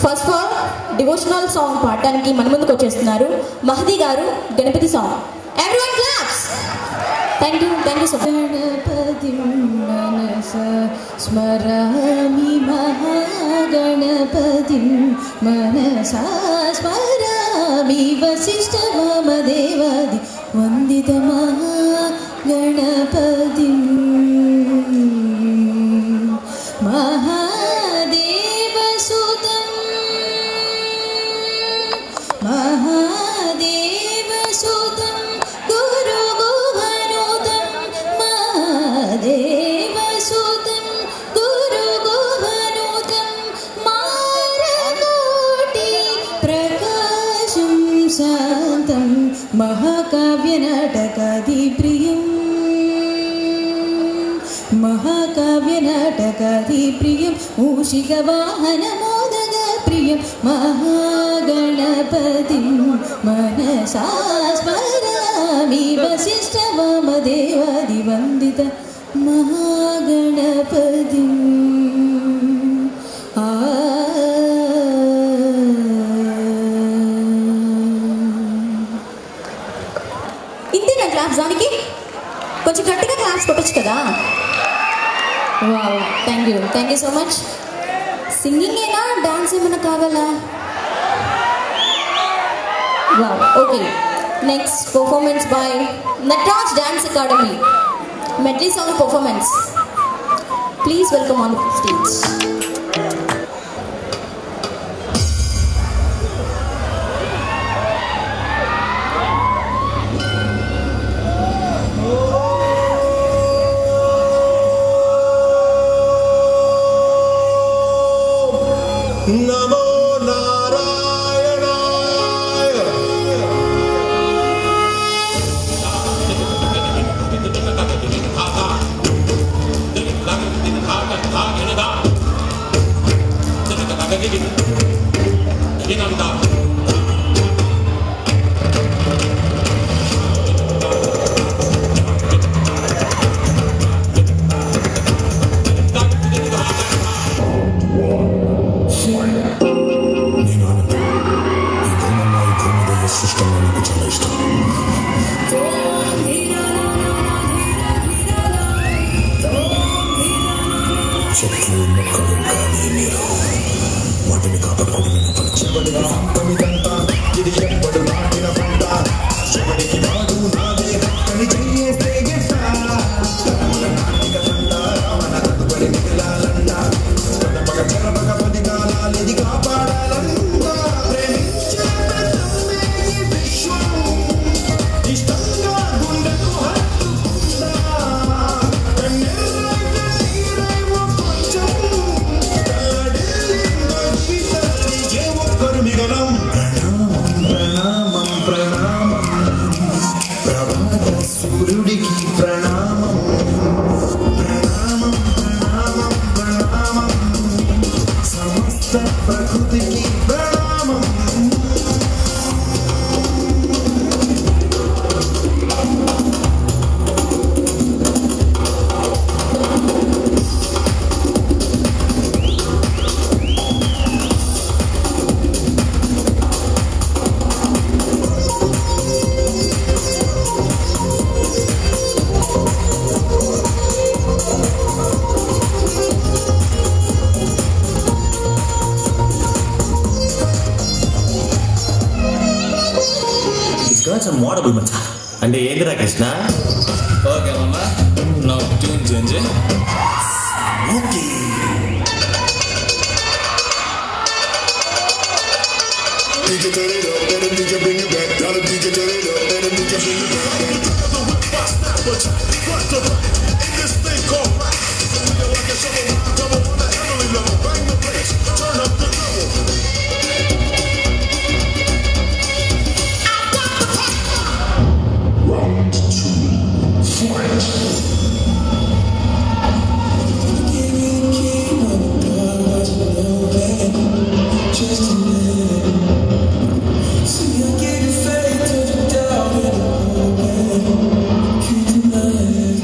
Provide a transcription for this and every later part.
First of all devotional song పాడటానికి మన ముందుకు వచ్చేస్తున్నారు Mahadi garu. Ganapati song. Everyone claps. Thank you so much. Ganapati మనస స్మరామి మహాగణపతి మనస స్మరామి వశిష్ఠ వామదేవాది వందిత మహాగణపతి महाकाव्यनाटकादि प्रियं मूषिकवाहन मोदक प्रियं महागणपतिं मनसा स्मरामि वसिष्ठ वामदेवादि वन्दित महागणपतिं. ఇంతేనా క్లాప్స్? దానికి కొంచెం గట్టిగా క్లాప్స్ కొట్టచ్చు కదా. Wow, thank you so much. Singing ఏనా, డాన్స్ ఏమైనా కావాలా? Wow, okay. Next performance by Nataraj dance academy medley song performance. Please welcome on stage. नमो नारायणाय. చెట్లు మొక్కలు కానీ మీరు వాటిని కాపాడుకుంటూ నేను పంటమిదంతా ఇది ఎప్పుడు నాటిన పంట చివరికి నాడు నాదే కని చెయ్యేస్తే గిట్ట నాటిక తండ రావణ తదుపరి మిగిలాలంట పగ చెరపగ పది కాలాలిది కాపాడాలంట ప్రేమించే ప్రతమ్మే ఈ విశ్వం ఇష్టంగా గుండెకు హత్తుకుందా సూర్యుడికి ప్రణామం ప్రణామం ప్రణామం ప్రణామం సమస్త ప్రకృతికి ప్రణామం. మోడబుల్ మచ్చ అంటే ఏంటిరా కృష్ణ? ఓకే మామ, నా tune change. Okay. DJ turn it up, let him DJ bring it back. Gotta DJ turn it up, let him DJ bring it back. In this thing called rap, we are like a shovel, double on the heavenly level. Bang the bass, turn up the level. Round 2, fight. Just a minute. See, I gave you faith till you doubted it. Can't deny it.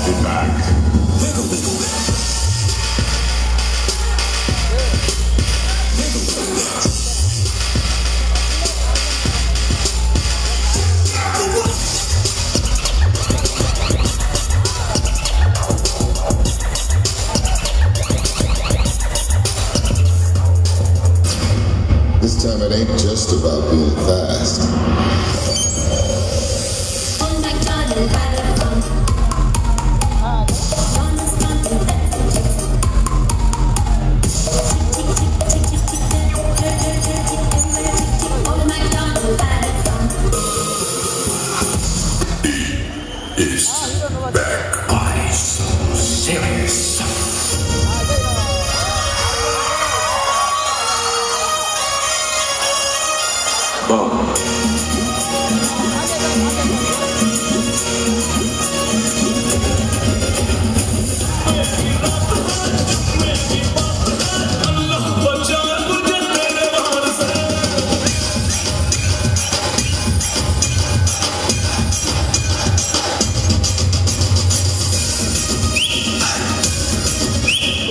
party back. This time it ain't just about being fast. Is back. Body so serious. Bomb.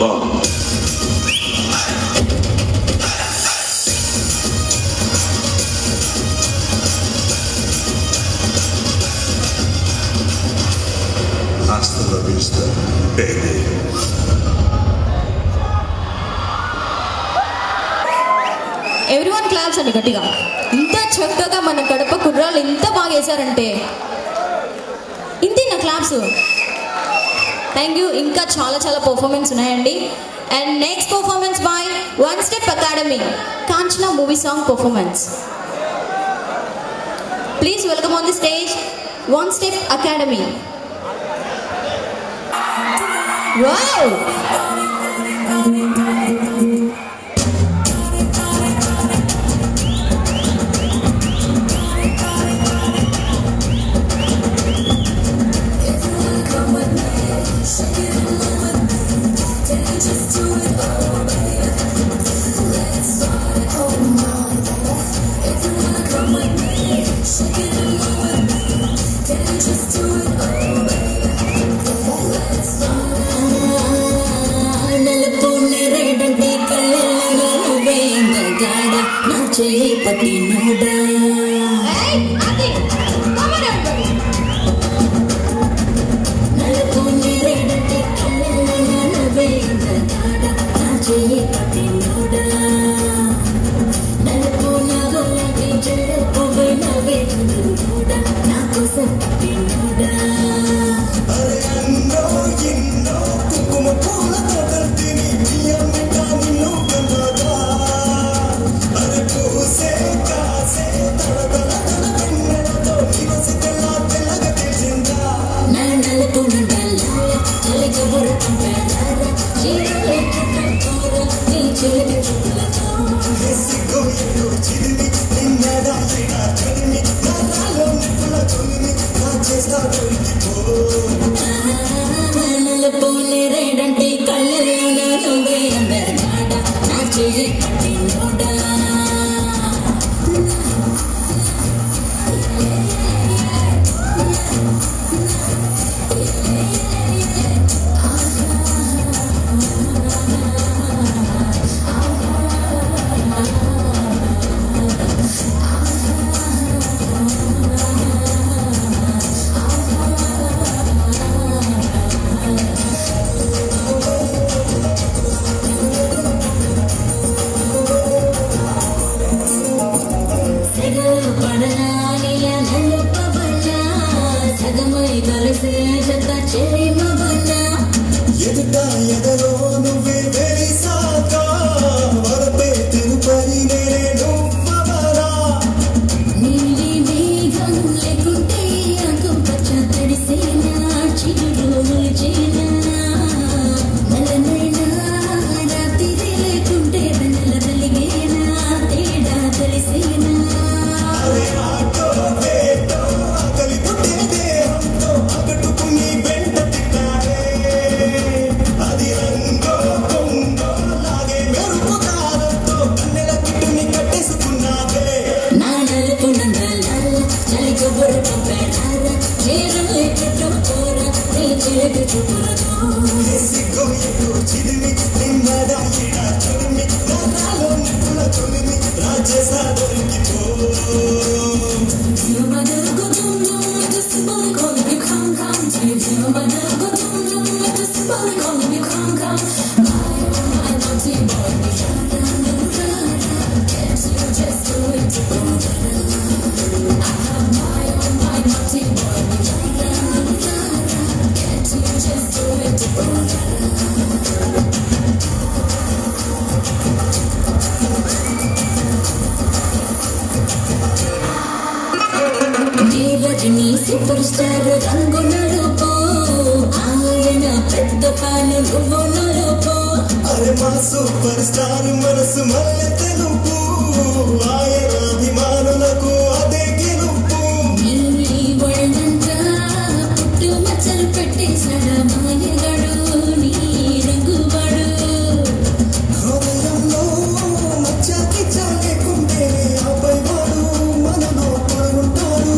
Bomb. Hasta la vista, baby. Everyone claps అండి గట్టిగా. ఇంత చక్కగా మన కడప కుర్రాళ్ళు ఎంత బాగా వేశారంటే ఇంతే నా క్లాప్స్. Thank you. ఇంకా చాలా చాలా పర్ఫార్మెన్స్ ఉన్నాయండి. And next performance by one step academy Kanchana movie song performance. Please welcome on the stage one step academy. Wow! అది సూపర్ స్టార్ రంగు నలుపు ఆయన పెద్ద ఫ్యాన్ నువ్వు నలుపు అరే మా సూపర్ స్టార్ మనసు మల్లె తెలుపు ఆయన అభిమానులకు అదే గెలుపు నీ వాళ్ళంతా పుట్టు మచ్చలు పెట్టేశాడు మాయగాడు నీ రంగువాడు హృదయంలో మచ్చాకి చాలేకుంటే అబ్బాయి వాడు మనలో పడుంటాడు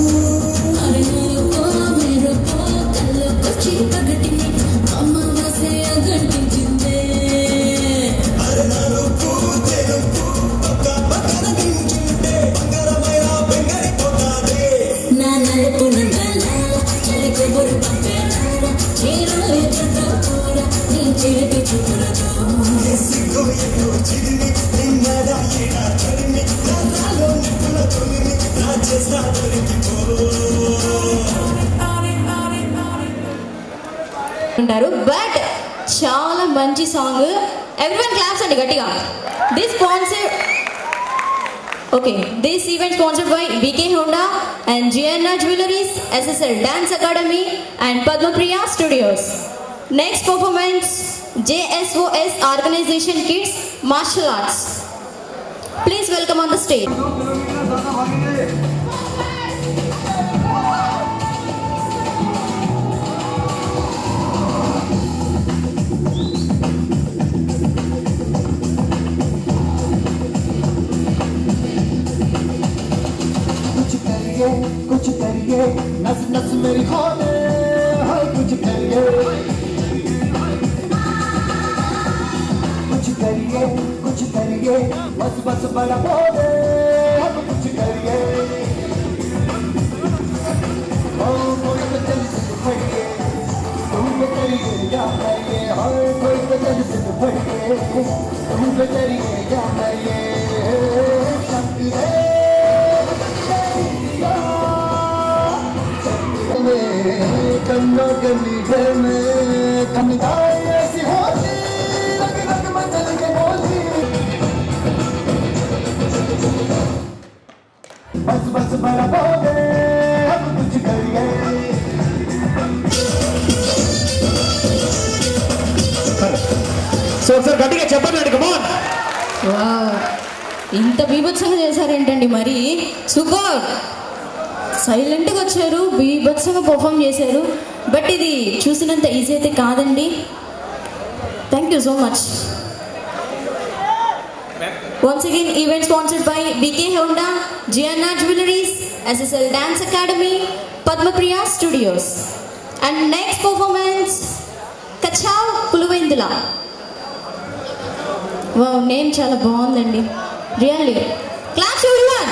ఉంటారు బట్ చాలా మంచి సాంగ్ ఎవ్రీవన్ క్లాప్స్ అండి గట్టిగా this sponsor okay this event sponsored by BK Honda and GNR Jewelries, SSL Dance Academy and Padmapriya Studios. Next performance JSOS Organization Kids Martial Arts. Please welcome on the stage. कुछ करिए नस नस मेरी खोले कुछ करिए बस बस बड़ा बोले अब कुछ करिए ओ कोई तो चल से फटिए तुम पे करिए या करिए और कोई तो चल से फटिए तुम पे करिए या करिए शक्ति है कन्ना गली में कमिताई ऐसी होती रग रग मचल के बोलती बस बस बड़ा बोले अब कुछ करिए సో సార్ గట్టిగా చెప్పండి కమాన్ వావ్ ఇంత బీభత్సంగా చేశారేంటండి మరి సూపర్ సైలెంట్గా వచ్చారు బీభత్సంగా పర్ఫామ్ చేశారు బట్ ఇది చూసినంత ఈజీ అయితే కాదండి thank you so much once again event sponsored by BK Honda, GNR Jewelries, SSL Dance Academy, Padmapriya Studios. And next performance Kachau Puluvendula. Wow name చాలా బాగుందండి really claps everyone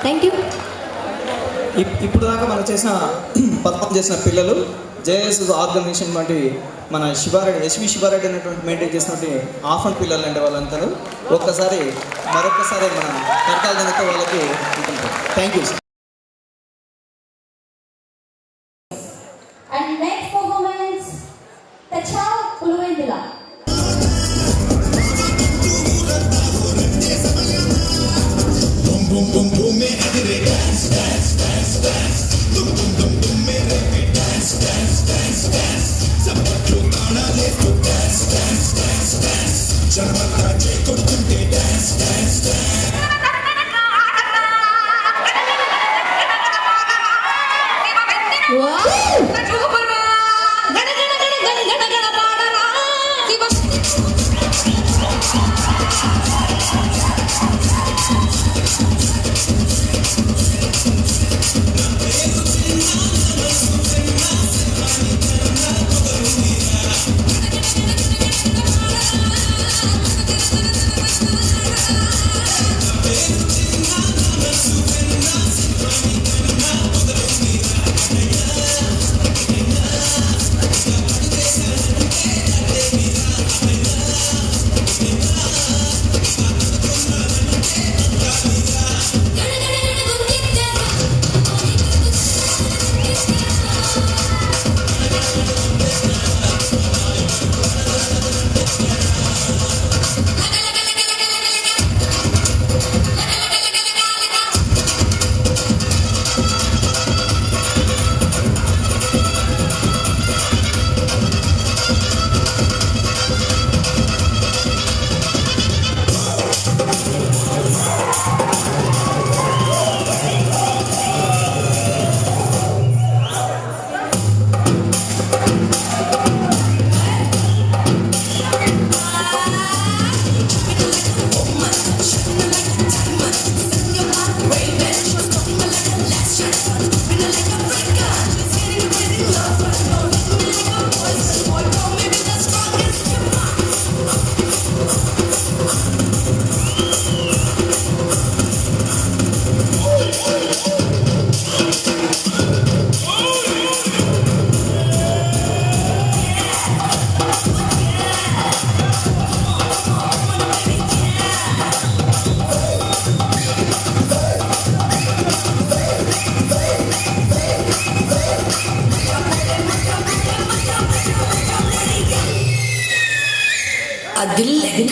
thank you ఇప్పుడు దాకా మనం perform చేసిన పిల్లలు JS organisation వంటి మన Sivareddy SV Sivareddy అనేటువంటి మెయింటైన్ చేసినటువంటి ఆఫన్ పిల్లలు అంటే వాళ్ళంతా మరొకసారి మన కర్తాల జనతో వాళ్ళకి thank you. And next performance Kachau Puluvendula. Boom boom boom me agre dance dance dance dance dum dum dum dum mere dance dance dance dance sabbatlo gaana le to dance dance dance dance charmata je kottunte dance dance dance wow super gana gana gana gana gana gana paadara అదిల్లెంట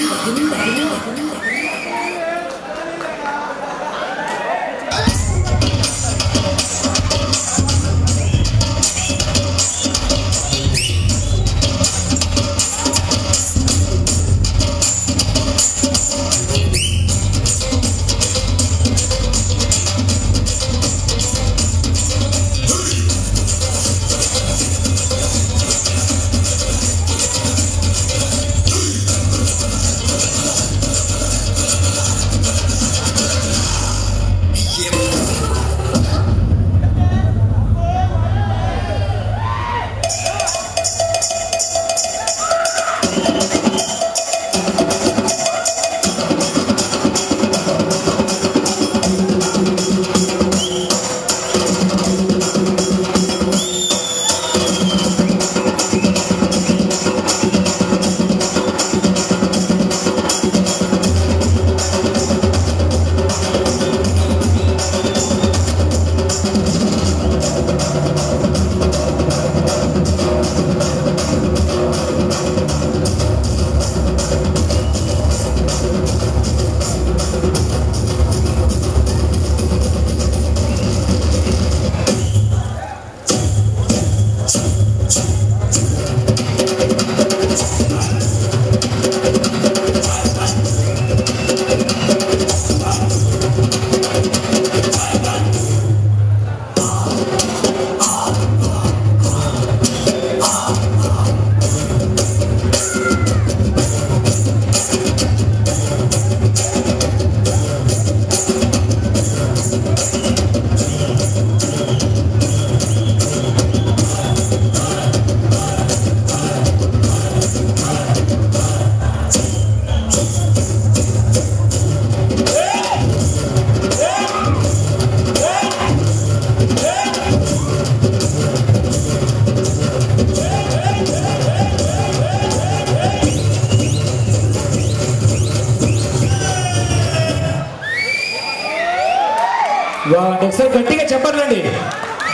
ఒకసారి గట్టిగా చెప్పండి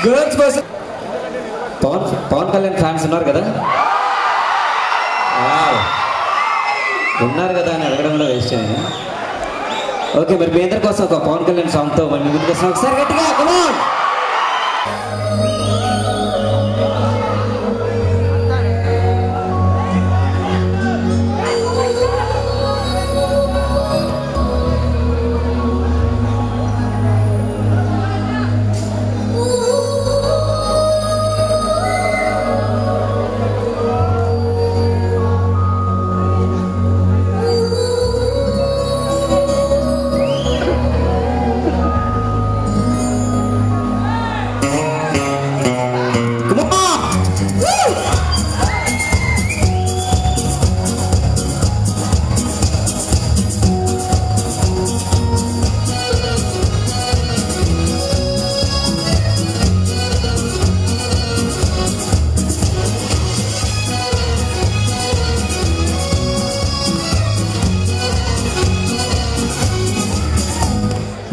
girls కోసం. Pawan Kalyan fans ఉన్నారు కదా, ఉన్నారు కదా అని అడగడంలో waste అయ్యాను. ఓకే, మరి మీ అందరి కోసం ఒక పవన్ కళ్యాణ్ సాంగ్తో మన ముందుకు వస్తాం. ఒకసారి గట్టిగా కమాన్.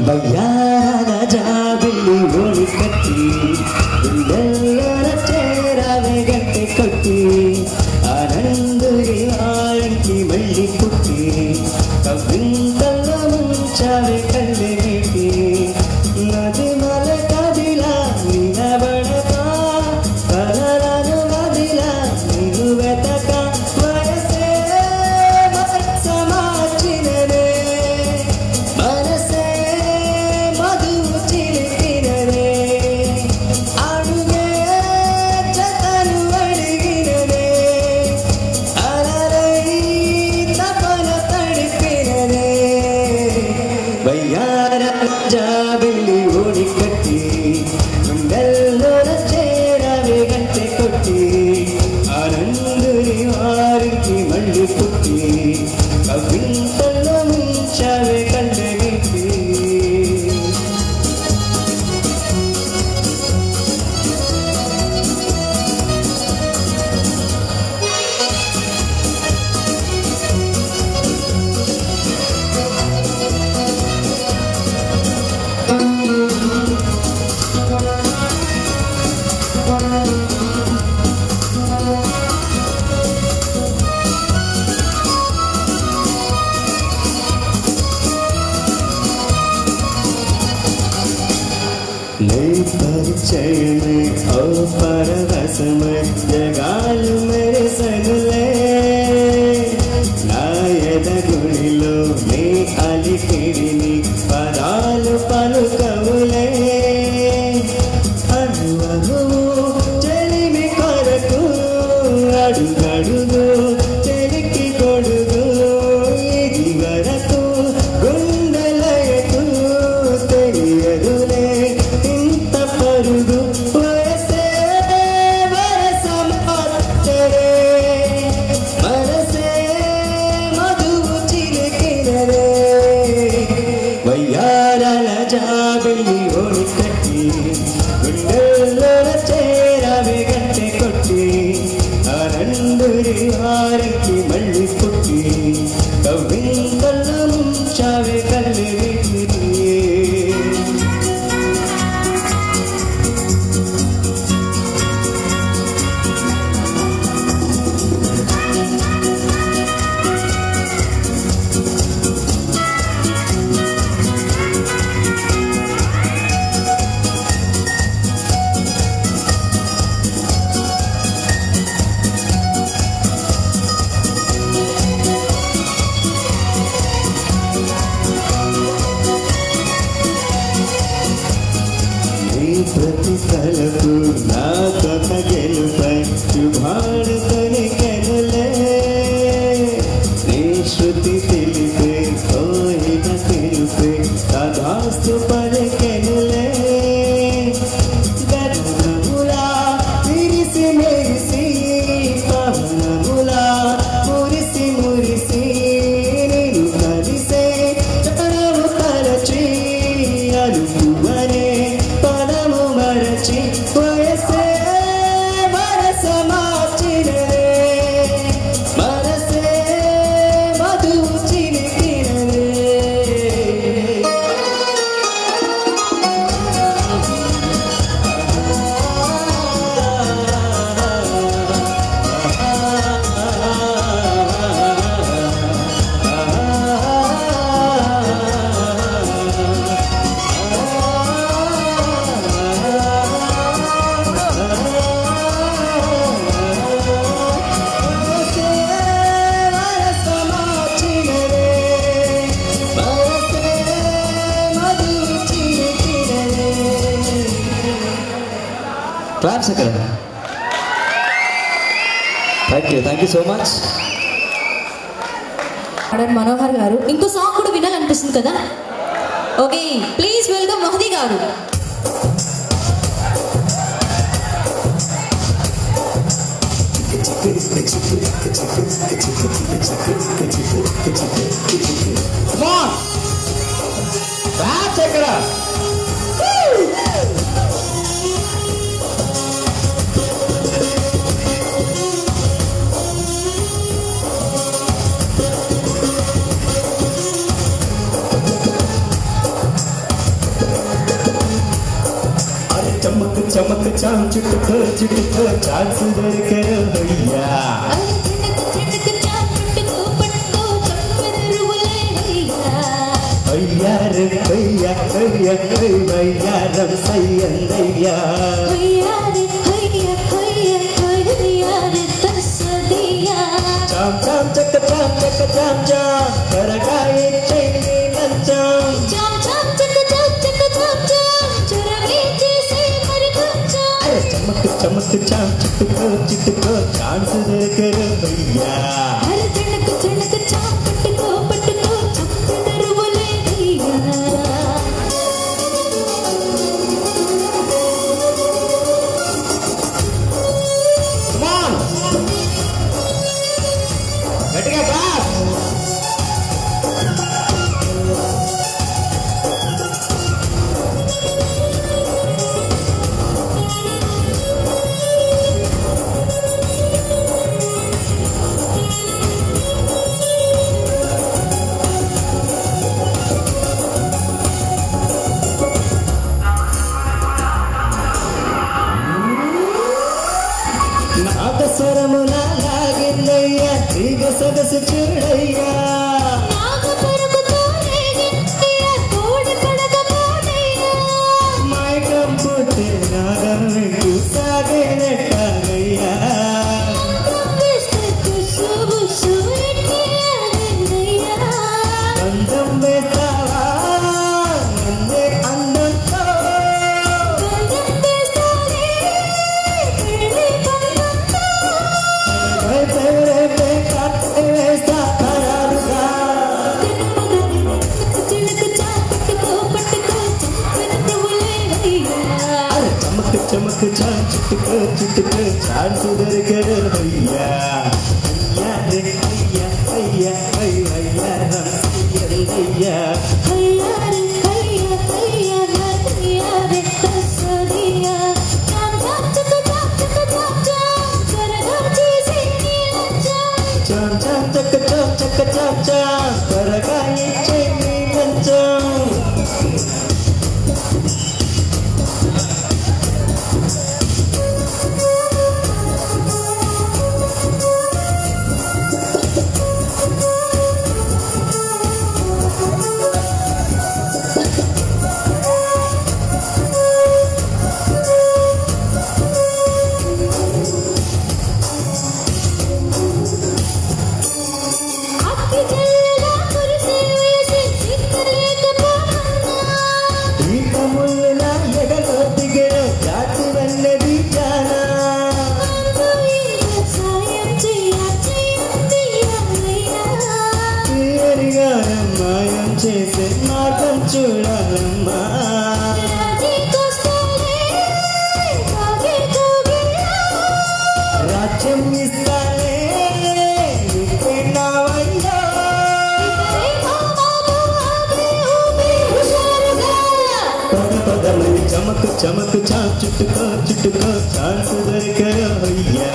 బయ్యార జాబిల్లి ఓడి కట్టి గుండెల చేరావే గంటె కొట్టి ఆనందుడి ఆంటి మళ్ళీ పుట్టి కవింతల్లో ముంచావే కళ్ళే నీటి నది మల కదిలా నిలబడతా కలలను వదిలా నీవు వెతక వయసే సమాచిననే మనసే మధువు చిలికిననే అడుగే జతను అడిగిననే परिचय में और परवश में जगाल मेरे सगले नायद गुणिलो नी अलिकिरिनी पदालु पलुकవులే అనువనువు చెలిమి కొరకు అడుగడుగు చెలికి కొడుగు ఇది వరకు గుండెలయకు తెలియదులే ఇంత పరుగు వయసే వరసమాచరే మనసే మధువు చిలికినరే వయ్యారాల జాబిల్లి ఓడి కట్టి గుండెల్లో చేరావే గంటె కొట్టి ఆనందురి హారకి మళ్ళీ పుట్టి కవిందల్లో ముంచావే కళ్ళి ప్రతి తలపు నా కొత్త గెలుపై శుభాడుకొని కెనులే నీ శృతి తెలిపే కోయిన తెలుపే తదాస్తు పలికెనులే గర్వములా విరిసి మెరిసి పవనములా మురిసి మురిసి నేను కలిసే చరణము తలచి అలుపువనే పదము మరచి వయసే వరసమాచినరే మనసే మధువు చిలికినరే క్లాప్స్ అక్కడ thank you so much Manohar గారు ఇంకో సాంగ్ కూడా వినాలనిపిస్తుంది కదా ఓకే ప్లీజ్ వెల్కమ్ మహదీ గారు క్లాప్స్ ఎక్కడ चमक चमक चाम चुटको चुटको चांस दरकरो भैया भैया रे भैया भैया भैया रम सैयंदैया चाम चाम चक चाम चाम करगाए चैनी नचाम चाम चाम चक चाम चुरगी जैसे चमक चमक चाम चिटको चिटको चांस दरकरो भैया हर चणक चणक चाम पटको पटको चक्कर बोले भैया Come on! గట్టిగా క్లాప్ నాగస్వరమున లాగిందయ్యా తీగ సొగసు చూడయ్యా మైకం పుట్టే నాగ పేరే కాటే వేస్తా ఖరారుగా చమక్ చమక్ చాన్ చిట్టుకు చిట్టుకు ఛాన్స్ దొరికరు అయ్యా అయ్యా రే అయ్యా అయ్యా అయ్యా అయ్యా చాన్ చాన్ చక్క చాన్ చక్క చాన్ చాన్ త్వరగా ఇచ్చే నీ లంచం చేసే మార్గం చూడాలమ్మా రాజ్యం ఇస్తానే పదమని చమకు చమకు చా చుట్టుకో చుట్టుకో ఛాన్స్ దొరికరు అయ్యా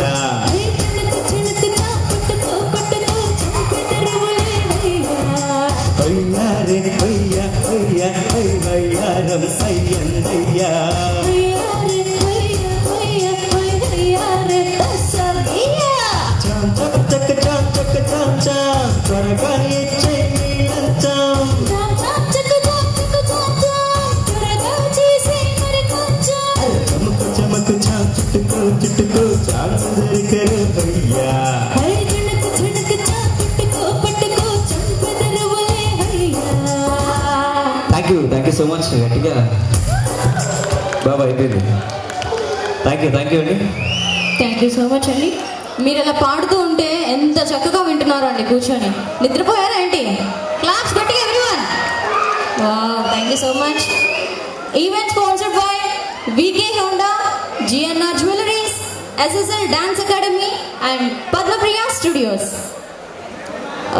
అయ్యారే అయ్యా అయ్యా అయ్యారం అయ్యన్నయ్యా చాం చక్క చక్క చాం చక్క చాం చాం త్వరగా ఇచ్చే నీ లంచం చమకు చమకు చాం చుట్టుకో చుట్టుకో ఛాన్స్ దొరికరు అయ్యా థ్యాంక్ యూ సో మచ్ గట్టిగా బాబా అయిపోయింది థ్యాంక్ యూ అండి థ్యాంక్ యూ సో మచ్ అండి. మీరు అలా పాడుతూ ఉంటే ఎంత చక్కగా వింటున్నారో అండి కూర్చొని. నిద్రపోయారా ఏంటి? క్లాప్స్ గట్టిగా everyone. Wow, thank you so much. Event sponsored by VK Honda, GNR jewelleries, SSL dance academy and Padmapriya studios.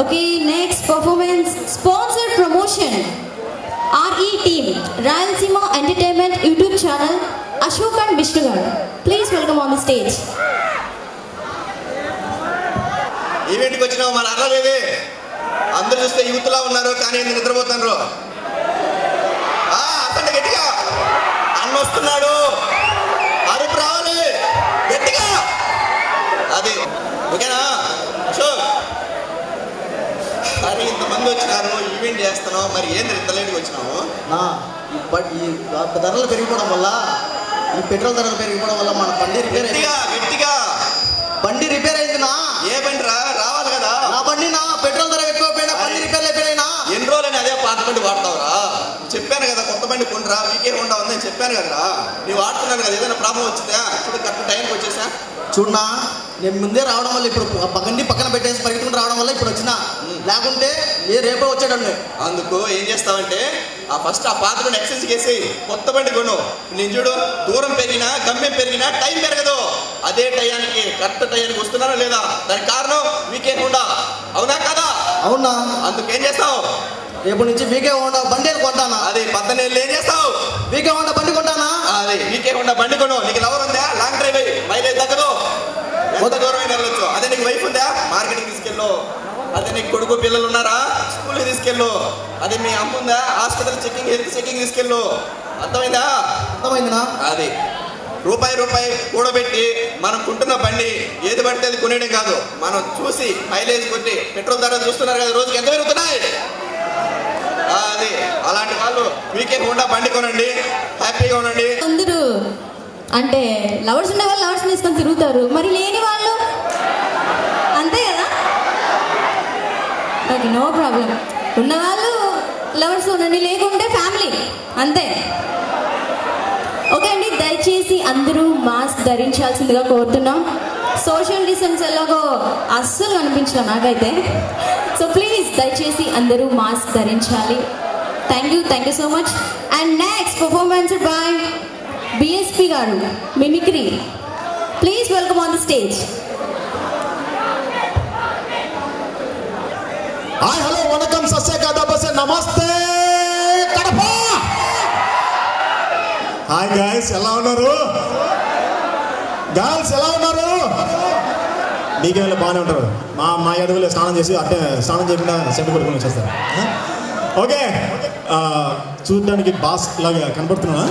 Okay, next performance sponsored promotion RE team, Rayalaseema Entertainment YouTube channel, Ashok and Vishnu garu. Please welcome on the stage. ఈవెంట్కి వచ్చినావు మన అర్రలేదే. అందరూ చూస్తే యూత్లా ఉన్నారు కానీ ఎందుకు నిద్రపోతున్నారు? అతను గట్టిగా అన్న వస్తున్నాడు, అరుపు రావాలి గట్టిగా. అది ఓకేనా అశోక్? కానీ ఇంతమంది వచ్చినారు, ఈవెంట్ చేస్తున్నావు, మరి ఏంది ఇంత లేట్గా వచ్చినావు? ఈ ధరలు పెరిగిపోవడం వల్ల, ఈ పెట్రోల్ ధరలు పెరిగిపోవడం వల్ల మన బండి రిపేర్ గట్టిగా బండి రిపేర్ అయిందినా. ఏ బండి రావాలి కదా? నా బండి నా పెట్రోల్ ధర ఎక్కువైపోయినా బండి రిపేర్ అయిపోయినా. ఎన్ని రోజులని అదే పాత బండి వాడతావురా? చెప్పాను కదా కొత్త బండి కొండ్రా, వీకే హోండా ఉందని చెప్పాను కదరా. నీవు వాడుతున్నాను కదా, ఏదైనా ప్రాబ్లం వచ్చిందా? చూడు కరెక్ట్ టైంకి వచ్చేసా. చూడనా, నేను ముందే రావడం వల్ల ఇప్పుడు బండి పక్కన పెట్టేసి పరిగెత్తుకుంటూ రావడం వల్ల ఇప్పుడు వచ్చినా, లేకుంటే రేపే వచ్చాడండి. అందుకు ఏం చేస్తావంటే ఫస్ట్ ఆ పాత బండి ఎక్సెస్ చేసి కొత్త బండి కొను. నేను చూడు, దూరం పెరిగినా గమ్యం పెరిగినా టైం పెరగదు. అదే టయానికి కరెక్ట్ టయానికి వస్తున్నారా లేదా? దానికి కారణం వీకే హోండా. అవునా కదా? అవునా? అందుకు ఏం చేస్తావు? రేపు నుంచి వీకే హోండా బండి కొంటానా? అదే 18 ఏం చేస్తావు? వీకే హోండా బండి కొంటానా? అదే వీకే హోండా బండి కొను. నీకు లవర్ ఉందా? లాంగ్ డ్రైవ్ అయ్యి మైలేజ్ తగ్గదు, ఎంత దూరమైన వెళ్ళొచ్చు. అదే నీకు వైఫ్ ఉందా? మార్కెటింగ్ తీసుకెళ్ళు. అదే నీకు కొడుకు పిల్లలు ఉన్నారా? స్కూల్కి తీసుకెళ్ళు. అదే మీ అమ్మ ఉందా? హాస్పిటల్ చెకింగ్, హెల్త్ చెకింగ్ తీసుకెళ్ళు. అర్థమైందా? అర్థమైందినా? అది రూపాయి కూడబెట్టి మనం కొంటున్న బండి ఏది పడితే అది కొనేయడం కాదు, మనం చూసి మైలేజ్ కొట్టి. పెట్రోల్ ధరలు చూస్తున్నారు కదా, రోజుకి ఎంత పెరుగుతున్నాయి. అది అలాంటి వాళ్ళు వీకే హోండా బండి కొనండి, హ్యాపీగా ఉండండి. అందరూ అంటే లవర్స్ ఉండే వాళ్ళు లవర్స్ తీసుకొని తిరుగుతారు, మరి లేని వాళ్ళు అంతే కదా. Okay, no problem. ఉన్నవాళ్ళు లవర్స్ ఉండండి, లేకుంటే ఫ్యామిలీ అంతే. ఓకే అండి, దయచేసి అందరూ మాస్క్ ధరించాల్సిందిగా కోరుతున్నాం. సోషల్ డిస్టెన్స్ ఎలాగో అస్సలు అనిపించలే నాకైతే. సో ప్లీజ్ దయచేసి అందరూ మాస్క్ ధరించాలి. Thank you so much. And next performance by BSP గారు, mimicry. Please welcome on the stage. Hi hello వనకం సస్యకాదాబసే నమస్తే కడప. హాయ్ గాయ్స్, ఎలా ఉన్నారు? గర్ల్స్ ఎలా ఉన్నారు? మీకేమైనా బాగానే ఉంటారు. మా అడుగులో స్నానం చేసి అంటే స్నానం చేయకుండా సెంటు కొట్టుకుని వచ్చేస్తారు. ఓకే, చూడడానికి బాస్ లాగా కనపడుతున్నా.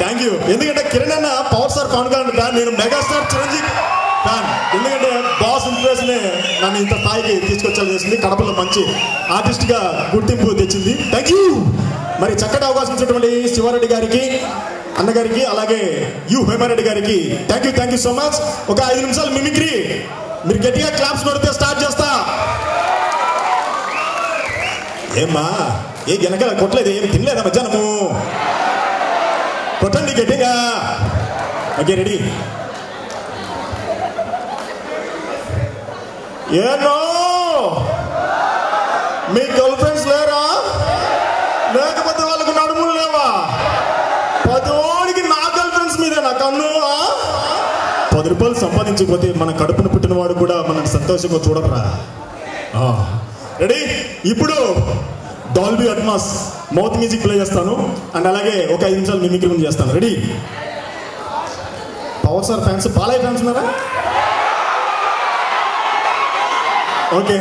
Thank you. ఎందుకంటే కిరణ్ అన్న power star Pavan Kalyan fan, నేను మెగాస్టార్ చిరంజీవి ఫ్యాన్. ఎందుకంటే బాస్ ఇన్ఫ్లుయెన్స్ని నన్ను ఇంత స్థాయికి తీసుకొచ్చేలా చేసింది. కడపలో మంచి ఆర్టిస్ట్గా గుర్తింపు తెచ్చింది. Thank you. మరి చక్కటి అవకాశం ఇచ్చినటువంటి శివారెడ్డి గారికి, అన్నగారికి, అలాగే హేమారెడ్డి గారికి థ్యాంక్ యూ సో మచ్. ఒక 5 నిమిషాలు మిమిక్రీ. మీరు గట్టిగా క్లాప్స్ కొడితే స్టార్ట్ చేస్తా. ఏమ్మా ఏ వెనకాల కొట్టలేదు, ఏం తినలేదా మధ్యాహ్నము? కొట్టండి గట్టిగా. Okay, ready. ఏనో మీ గర్ల్ ఫ్రెండ్స్ లేరా? లేకపోతే వాళ్ళకు నడుములు లేవా? పదోడికి నా గర్ల్ ఫ్రెండ్స్ మీద నా కన్ను. 10 రూపాయలు సంపాదించకపోతే మన కడుపున పుట్టిన వాడు కూడా మనకు సంతోషంగా చూడరా. రెడీ? ఇప్పుడు Dolby Atmos mouth music play చేస్తాను. అండ్ అలాగే ఒక 5 నిమిషాలు మిమిక్రీ ముందు చేస్తాను. Ready? Power star fans, Balayya fans ఉన్నారా? ఓకే,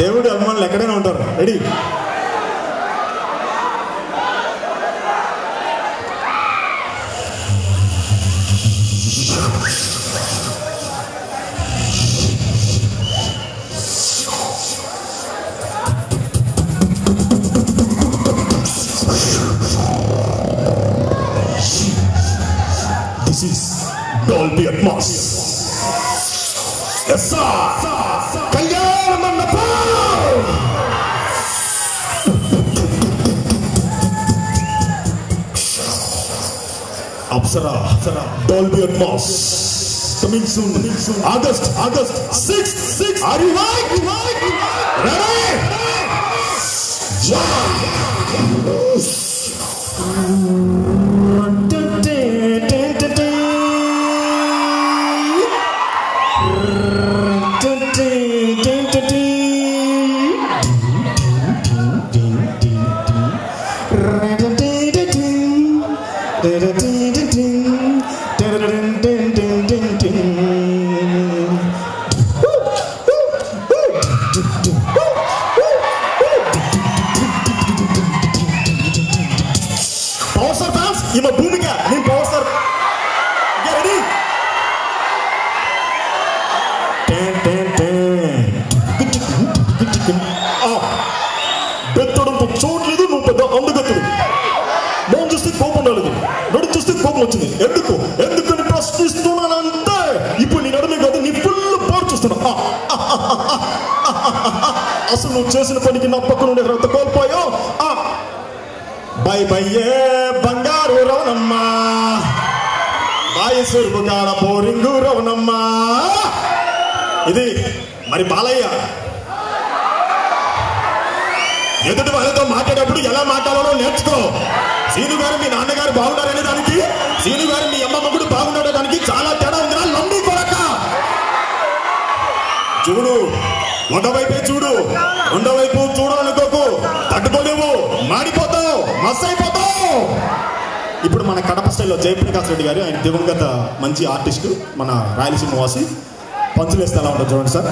దేవుడు అభిమానులు ఎక్కడైనా ఉంటారు. Ready? This is Dolby Atmos. Yes, sir. Kalyan Mandapam. Apsara, Dolby Atmos. Coming soon. August 6. Are you right? Ready? Power star fans, ఈమె భూమిక, నేను పవర్ స్టార్. రెడీ? బెత్తడంతో చూడలేదు, నువ్వు పెద్ద అందగత్తుడు. మోహం చూస్తే కోపం రాలేదు, నడు చూస్తే కోపం వచ్చింది. ఎందుకని ప్రశ్నిస్తున్నానంటే ఇప్పుడు నీ నడుమే కాదు, నీ ఫుల్ పోరు చూస్తున్నా. అసలు నువ్వు చేసిన పనికి నా పక్కన ఉండే తర్వాత కోల్పోయావు. బై బయ్యే బంగారు రవణమ్మా, బాయి సురుగు కాడ బోరింగు రవణమ్మా. ఇది మరి బాలయ్య ఎదుటి వాళ్ళతో మాట్లాడేటప్పుడు ఎలా మాట్లాడాలో నేర్చుకో. సీను గారు మీ నాన్నగారు బాగున్నారనే దానికి, సీను గారు మీ అమ్మమ్మ కూడా బాగున్నాడే దానికి చాలా తేడా ఉందిరా లంబి కొరక. చూడు, ఒకవైపే చూడు, రెండో వైపు చూడాలనుకోకు. తట్టుకోలేవు, మాడిపోతావు, మస్ అయిపోతావు. ఇప్పుడు మన కడప స్టైల్లో జయప్రకాష్ రెడ్డి గారు, ఆయన దివంగత మంచి ఆర్టిస్టు, మన రాయలసీమ వాసి. పంచులు వేస్తే ఎలా ఉంటుంది చూడండి సార్.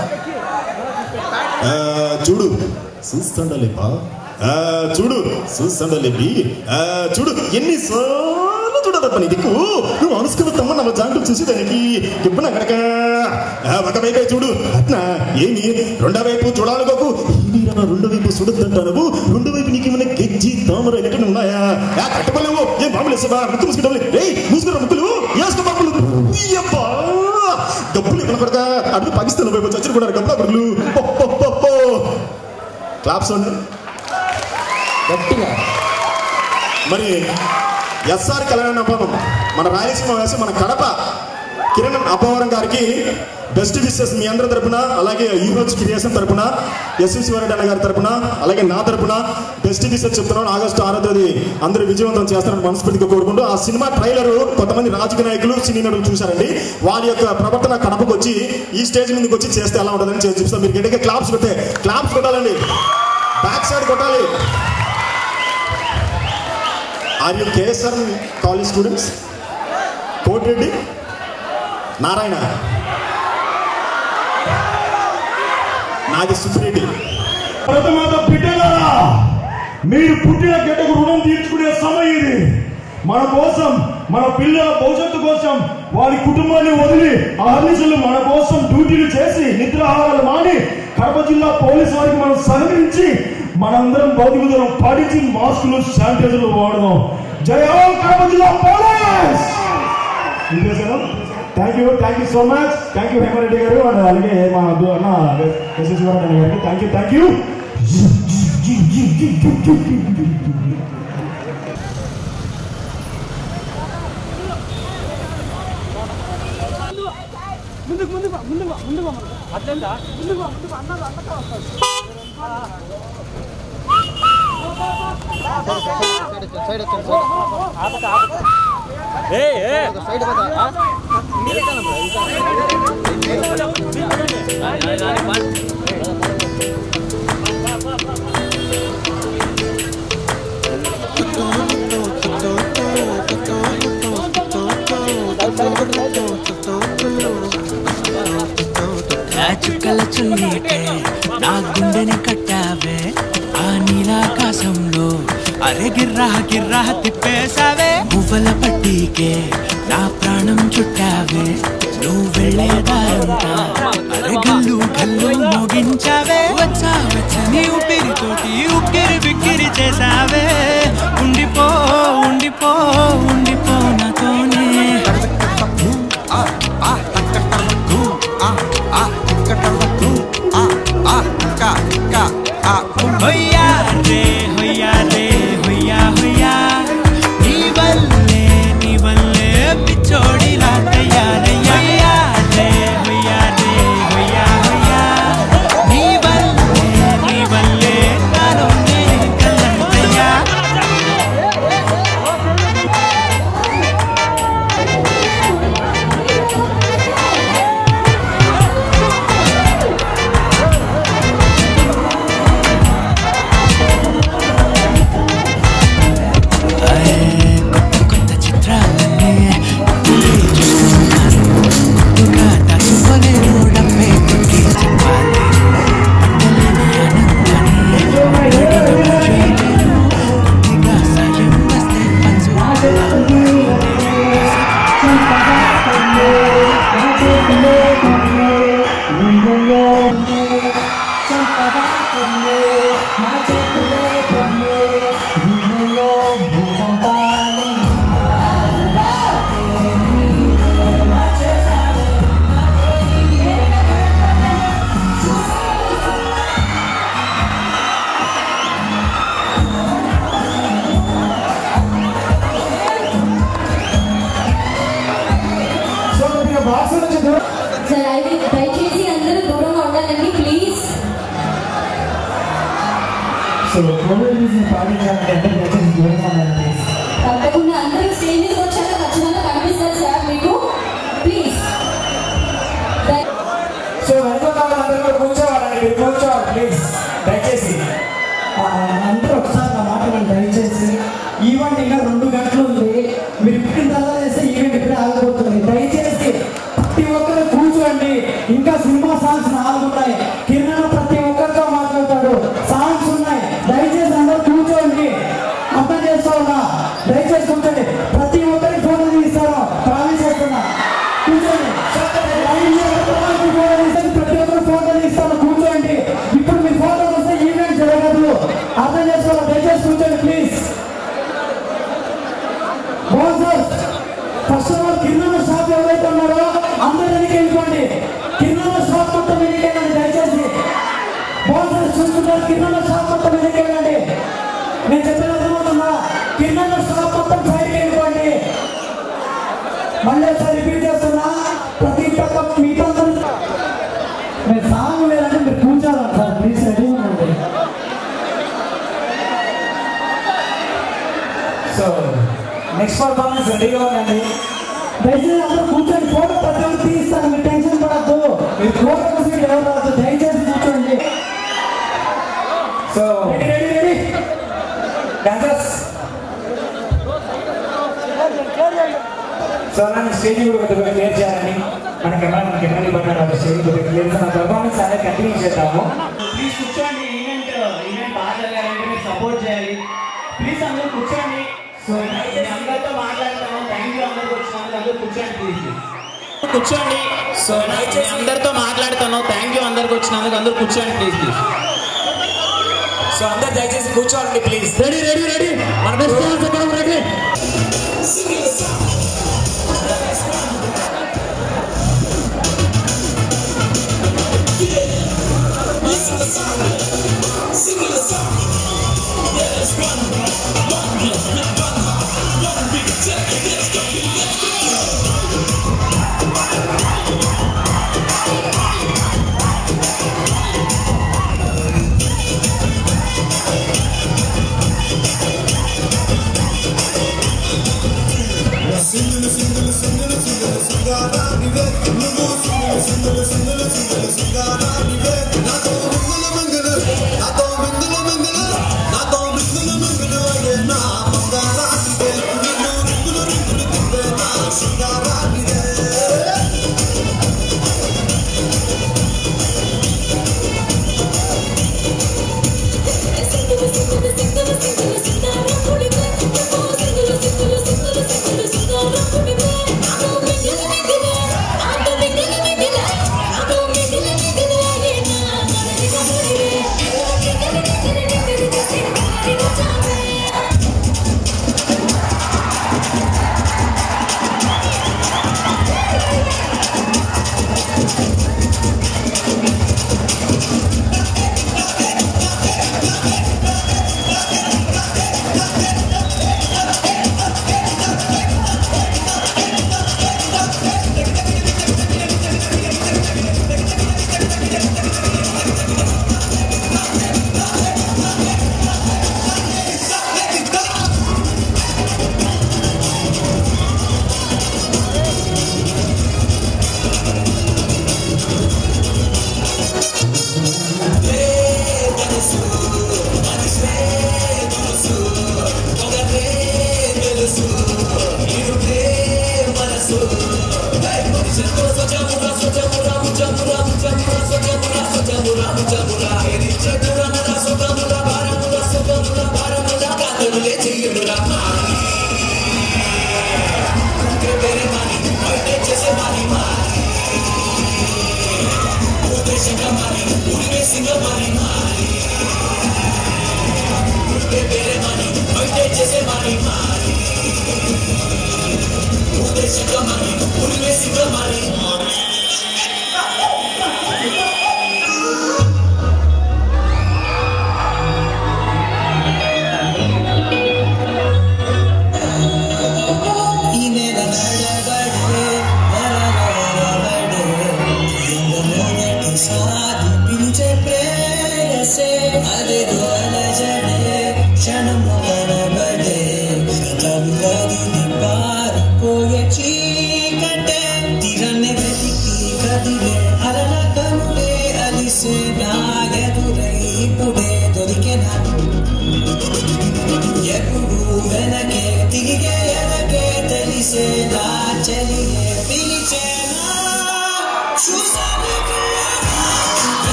చూడు చూస్తుండలేపా, చూస్తుండలేపి, చూడు ఎన్నిసార్లు చూడదు పని దిక్కు. నువ్వు అనుసుకున్న నమ్మ జాంటూ చూసేదానికి ఎప్పుడు కనుక ఒకవైపే చూడు అట్నా ఏమి, రెండో వైపు చూడాలనుకోకు. రెండో వైపు చూడొద్దంటావు, రెండో వైపు నీకు ఏమైనా గెజ్జి తామర ఎక్కడ ఉన్నాయా? కట్టుకోలేవు, ఏం బాబులు వేసావా? ముక్కు మూసుకుంటావు, మూసుకురా ముక్కులు వేసుకో బాబులు. డబ్బులు ఇక్కడ కొడక అడుగు పాకిస్తాన్ వైపు చచ్చిన కూడా డబ్బులు అడుగులు. క్లాప్స్ అండి గట్టిగా. మరి ఎస్ఆర్ కళ్యాణ పదం మన రాయలసీమ వేసి మన కడప కిరణ్ అబ్బవరం గారికి బెస్ట్ విషెస్ మీ అందరి తరపున, అలాగే హీరోస్ క్రియేషన్ తరపున, ఎస్వి శివారెడ్డి అన్న గారి తరపున, అలాగే నా తరపున బెస్ట్ విషెస్ చెప్తున్నాను. ఆగస్టు 6వ తేదీ అందరూ విజయవంతం చేస్తారని మనస్ఫూర్తిగా కోరుకుంటూ, ఆ సినిమా ట్రైలర్ కొంతమంది రాజకీయ నాయకులు సినీ నటులు చూశారండి. వారి యొక్క ప్రవర్తన కడపకు వచ్చి ఈ స్టేజ్ మీదకి వచ్చి చేస్తే ఎలా ఉంటుందని చేసి చూస్తాం. మీరు గట్టిగా క్లాప్స్ కొట్టాలండి, బ్యాక్ సైడ్ కొట్టాలి. Are you KSR college students? Kotireddy Narayana, నాది సుబ్రెడ్డి. ప్రథమాత బిడ్డలారా, మీరు పుట్టిన గడ్డకు రుణం తీర్చుకునే సమయం ఇది. మన కోసం, మన పిల్లల భవిష్యత్తు కోసం వారి కుటుంబాన్ని వదిలి ఆర్మీసులు మన కోసం డ్యూటీలు చేసి నిద్రాహారాలు మాని కడప జిల్లా పోలీసు వారికి మనం సహకరించి మనందరం భౌతిక దూరం పాటించి మాస్కులు శానిటైజర్లు వాడదాం. జై హో కడప జిల్లా police. Thank you so much. Thank you Hema Reddy గారు అండ్ అలాగే మా అన్న ఎస్వి శివారెడ్డి గారికి థ్యాంక్ యూ. చుక్కల చున్నీటే నా గుండెని కట్టావే, ఆ నీలాకాశంలో అరే గిర్రా గిర్రా తిప్పేశావే. పువ్వుల పట్టీకే నా ప్రాణం చుట్టావే, నువ్వు వెళ్ళే దారంతా అరే గల్లు గల్లు మోగించావే. వచ్చా నీ ఊపిరితోటి ఉక్కిరి బిక్కిరి చేసావే. ఉండిపో ఉండిపో ఉండిపో నాతోనే. హొయ్యా రే హొయ్యా రే హొయ్యా హొయ్యా, నీ వల్లే పిచ్చోడిలా తయారయ్యా. రే హొయ్యా రే హొయ్యా హొయ్యా, నీ వల్లే నాలో నేను కళ్ళంతయ్యా. దయచేసి అందరూ దూరంగా ఉండాలండి ప్లీజ్. తప్పకుండా అందరూ స్టేజ్ మీదకి వచ్చాక ఖచ్చితంగా కనిపిస్తారు సార్ మీకు, ప్లీజ్. సో అందరూ కూర్చోవాలండి, కూర్చోవాలి ప్లీజ్ దయచేసి. అందరూ ఒకసారి నా మాట దయచేసి. ఈవెంట్ ఇంకా 2 గంటలు ఉంది. మీరు పుట్టిన తర్వాత చేస్తే ఈవెంట్ ఇప్పుడే ఆగిపోతుంది. దయచేసి ప్రతి ఒక్కరు కూర్చోండి. ఇంకా సినిమా సాంగ్స్ 4 ఉన్నాయి. కిరణ్ ప్రతి ఒక్కరితో మాట్లాడతాడు. సాంగ్స్ ఉన్నాయి. దయచేసి అందరూ కూర్చోండి. అర్థం చేసుకోవాలా? దయచేసి కూర్చోండి. ప్రతి ఒక్కరికి ఫోటో తీస్తాను, ప్రామిస్ చేస్తున్నా. కూర్చోండి. ప్రతి ఒక్కరు ఫోటో తీస్తాను, కూర్చోండి. ఇప్పుడు మీ ఫోటో వస్తే ఈవెంట్ జరగదు. అర్థం చేసుకోవాలి. దయచేసి కూర్చోండి please. First of all Kiran shop ఎవరైతే ఉన్నారో అందరూ వెనక్కి వెళ్ళిపోండి. కిరణ్ షాప్ మొత్తం వెనక్కి వెళ్ళండి దయచేసి. బాగుంటుంది చూసుకుంటారు. కిరణ్ షాప్ మొత్తం వెనక్కి వెళ్ళండి. నేను చెప్పిన అర్థమవుతుందా? కిరణ్ షాప్ మొత్తం బయటకి వెళ్ళిపోండి. మళ్ళీ ఒకసారి రిపీట్ చేస్తున్నా. పర్ఫార్మెన్స్ రెడీగా ఉండండి. దయచేసి అందరూ కూర్చొని ఫోటో ప్రతి ఒక్కరు తీస్తాను, మీరు టెన్షన్ పడద్దు. మీరు ఫోటో కోసం ఎవరు రాదు, దయచేసి కూర్చోండి. So ready dancers. సో నన్ను స్టేజ్ కూడా కొద్దిగా క్లియర్ చేయాలని మన కెమెరా పడ్డారు. స్టేజ్ కొద్దిగా క్లియర్ నా పర్ఫార్మెన్స్ అనేది కంటిన్యూ చేద్దాము. ప్లీజ్ కూర్చోండి. ఈవెంట్ బాగా జరగాలంటే మీరు సపోర్ట్ చేయాలి. ప్లీజ్ అందరూ కూర్చోండి. సో నేను అందరితో మాట్లాడతాను. థ్యాంక్ యూ అందరికి వచ్చినందుకు. అందరూ కూర్చోండి ప్లీజ్. కూర్చోండి. సో నేను అందరితో మాట్లాడతాను. థ్యాంక్ యూ అందరికి వచ్చినందుకు. అందరూ కూర్చోండి ప్లీజ్ ప్లీజ్. సో అందరు దయచేసి కూర్చోండి ప్లీజ్. రెడీ రెడీ రెడీ మన బెస్ట్ చెప్పడం రెడీ.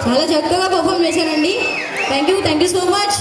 చాలా చక్కగా పర్ఫామ్ చేశానండి. Thank you so much.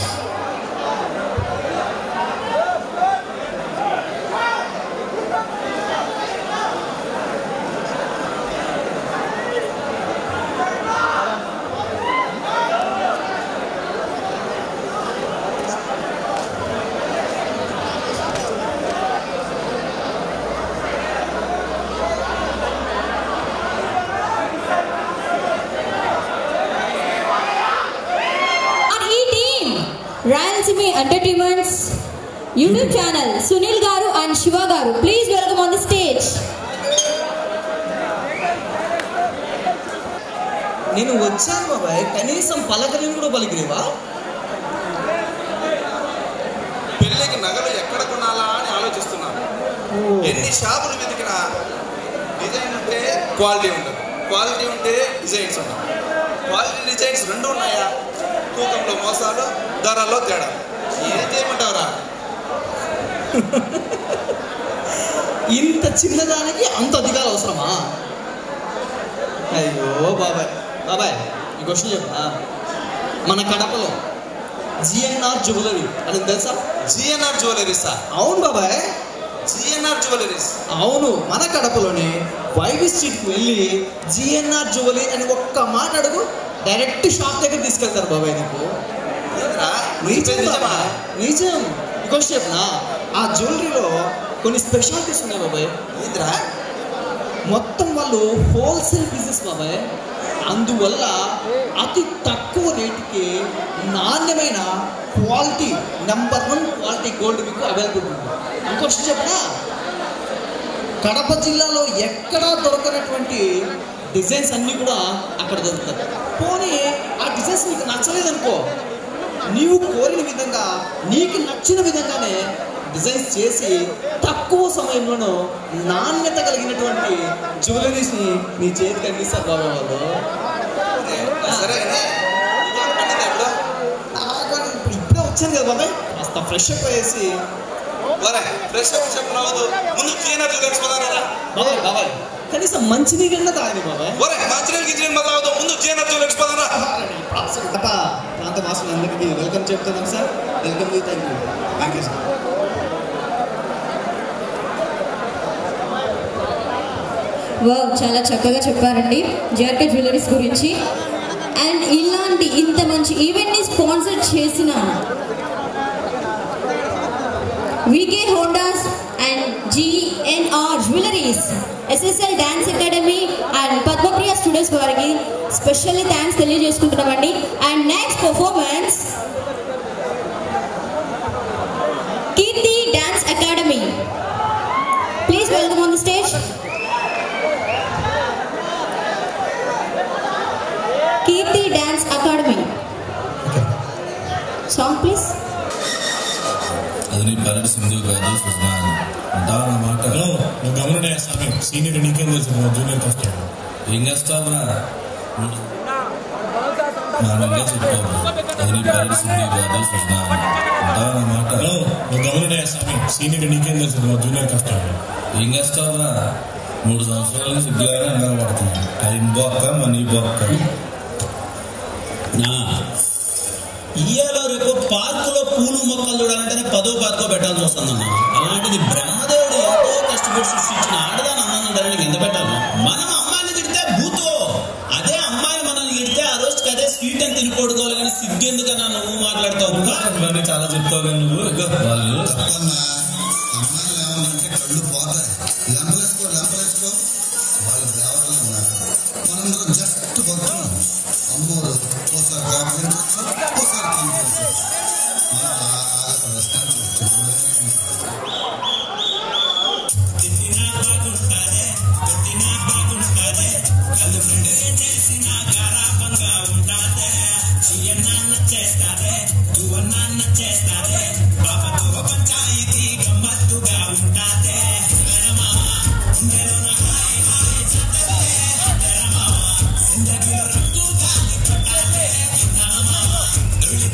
Dancing Entertainment's YouTube channel, Sunil Garu and Shiva Garu. Please welcome on the stage. నేను వచ్చాను బాబాయ్, కనీసం పలకరిని కూడా పలికిరేవా? పెళ్ళికి నగలు ఎక్కడ కొనాలా అని ఆలోచిస్తున్నాను. ఎన్ని షాపులు వెతికినా డిజైన్ ఉంటే క్వాలిటీ ఉండదు, క్వాలిటీ ఉంటే డిజైన్స్ ఉండవు. క్వాలిటీ డిజైన్స్ రెండు ఉన్నాయా, తూకంలో మోసాలు, ధరల్లో తేడా. ఏం చేయమంటావురా? ఇంత చిన్నదానికి అంత అధికారం అవసరమా? అయ్యో బాబాయ్, బాబాయ్ ఈ క్వశ్చన్ చెప్పా. మన కడపలో జిఎన్ఆర్ జ్యువెలరీ అని తెలుసా? జిఎన్ఆర్ జ్యువెలరీసా? అవును బాబాయ్, జిఎన్ఆర్ జ్యువెలరీస్. అవును, మన కడపలోనే వైవి స్ట్రీట్కి వెళ్ళి జిఎన్ఆర్ జ్యువెలరీ అని ఒక్క మాట అడుగు, డైరెక్ట్ షాప్ దగ్గర తీసుకెళ్తారు బాబాయ్. నీకు నిజం క్వశ్చన్ చెప్పనా? ఆ జ్యువెలరీలో కొన్ని స్పెషాలిటీస్ ఉన్నాయి బాబాయ్. ఏంద్రా? మొత్తం వాళ్ళు హోల్సేల్ బిజినెస్ బాబాయ్. అందువల్ల అతి తక్కువ రేటుకి నాణ్యమైన క్వాలిటీ, నెంబర్ 1 క్వాలిటీ గోల్డ్ మీకు అవైలబుల్ ఉంది. ఇంకొకటి చెప్పనా, కడప జిల్లాలో ఎక్కడా దొరకనటువంటి డిజైన్స్ అన్నీ కూడా అక్కడ దొరుకుతాయి. పోనీ ఆ డిజైన్స్ నీకు నచ్చలేదనుకో, నీవు కోరిన విధంగా నీకు నచ్చిన విధంగానే డిజైన్స్ చేసి తక్కువ సమయంలోనూ నాణ్యత కలిగినటువంటి జ్యువెలరీస్ని నీ చేతికి అందిస్తారు బాబా వాళ్ళు. సరే ఇప్పుడు ఇప్పుడే వచ్చాను కదా బాబాయ్, కాస్త ఫ్రెష్ అప్ అయ్యేసి ఫ్రెష్ అప్ చెప్పనవద్దు, ముందు జిఎన్ఆర్ జ్యువెలరీస్ పోదారా? బాబాయ్ బాబాయ్ కనీసం మంచినీళ్ళన్నా తాగని బాబాయ్. మంచినీళ్ళు గిచ్చినీళ్ళు మొదలవద్దు, ముందు జిఎన్ఆర్ జ్యువెలరీస్ పోదారా? ప్రాంత వాసులందరికీ వెల్కమ్ చెప్తున్నాం sir. Welcome, thank you. Thank you sir. Wow, చాలా చక్కగా చెప్పారండి జేఆర్కే జ్యువెలరీస్ గురించి. అండ్ ఇలాంటి ఇంత మంచి ఈవెంట్ని స్పాన్సర్ చేసిన VK Hondas and GNR jewelleries, SSL dance academy and Padmapriya students వారికి స్పెషల్లీ థ్యాంక్స్ తెలియజేసుకుంటున్నామండి. And next performance Kirti dance academy. Please welcome on the stage. Kirti Dance Academy. Song please. అది నీ పల్లెటి సింధు కాదు, సుష్మా అంటావా నా మాట? నువ్వు గమనం స్వామి, సీనియర్ నీకేం తెలుసు, జూనియర్ కష్టాలు ఏం చేస్తావురా? నాన్నగా చెప్పావు, అది నీ పల్లెటి సింధు కాదు, సుష్మా అంటావా నా మాట? నువ్వు గమనం స్వామి, సీనియర్ నీకేం తెలుసు, జూనియర్ కష్టాలు ఏం చేస్తావురా? 3 సంవత్సరాల నుంచి సిగ్గులాగా అంగా పడుతున్నాను. టైం బొక్క, మనీ బొక్క. ఇయ్యాలో రేపు పార్కులో పూలు మొక్కలు చూడాలంటేనే 10వ పార్కో పెట్టాల్సి వస్తుందన్న. అలాంటిది బ్రహ్మదేవుడు ఎంతో కష్టపడి సృష్టించిన ఆడదాని అన్నం చూడడానికి ఎంత పెట్టాలి? మనం అమ్మాయిని తిడితే భూతో, అదే అమ్మాయిని మనల్ని తిడితే ఆ రోజుకి అదే స్వీట్ అని తినిపోడుకోవాలి. కానీ సిగ్గెందుకన్నా నువ్వు మాట్లాడతావు? ఇవన్నీ చాలా చెప్తావు కానీ నువ్వు వాళ్ళు అమ్మాయిలు ఏమన్నంటే కళ్ళు పోతాయి. లెంపలేసుకో వాళ్ళ దేవతలు ఉన్నారు. మనందరం జస్ట్ భక్తులు. అమ్మోరు ఒకసారి కాంప్లిమెంట్స్, ఒకసారి కాంప్లిమెంట్స్. మనం బాగా ప్రదర్శన చూస్తున్నాం.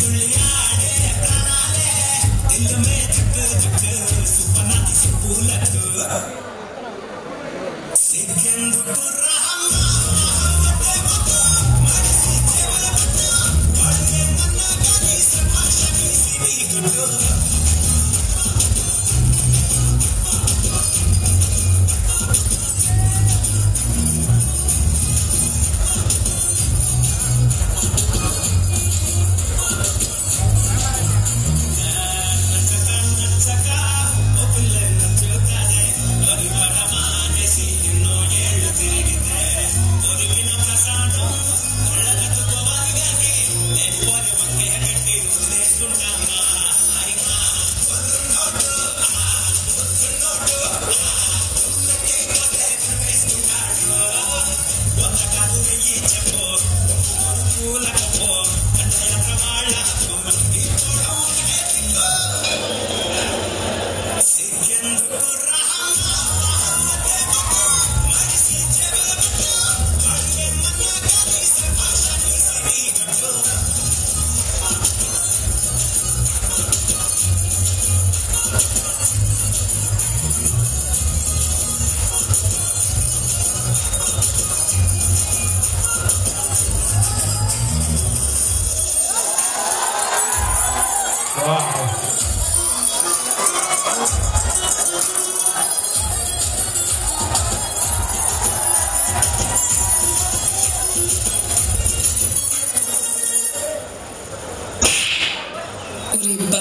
తుళ్ళి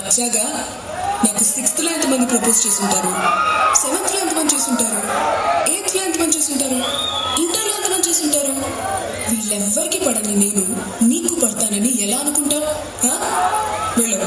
బచ్చాగా నాకు 6th లో ఎంతమంది ప్రపోజ్ చేసుంటారు, 7th లో ఎంతమంది చేసుంటారు, 8th లో ఎంతమంది చేసుంటారు, ఇంటర్లో ఎంతమంది చేసుంటారు? వీళ్ళెవ్వరికి పడని నేను నీకు పడతానని ఎలా అనుకుంటావు? వెళ్ళు.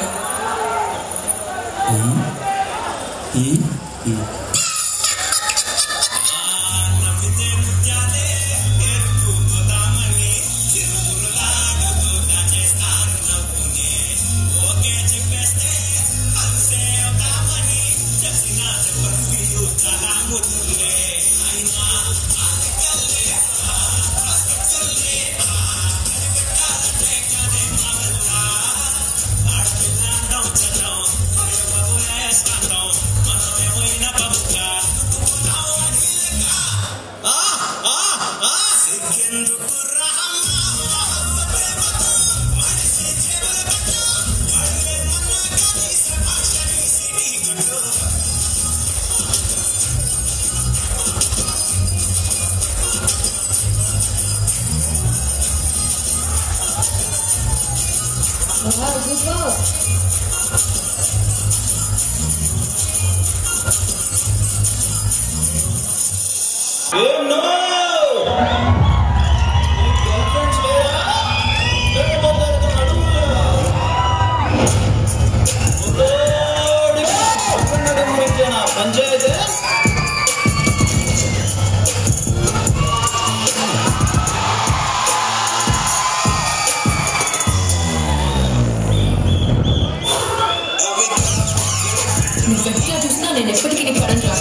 నువ్వెట్లా చూసినా నేను ఎప్పటికీ నీకు పడను రా.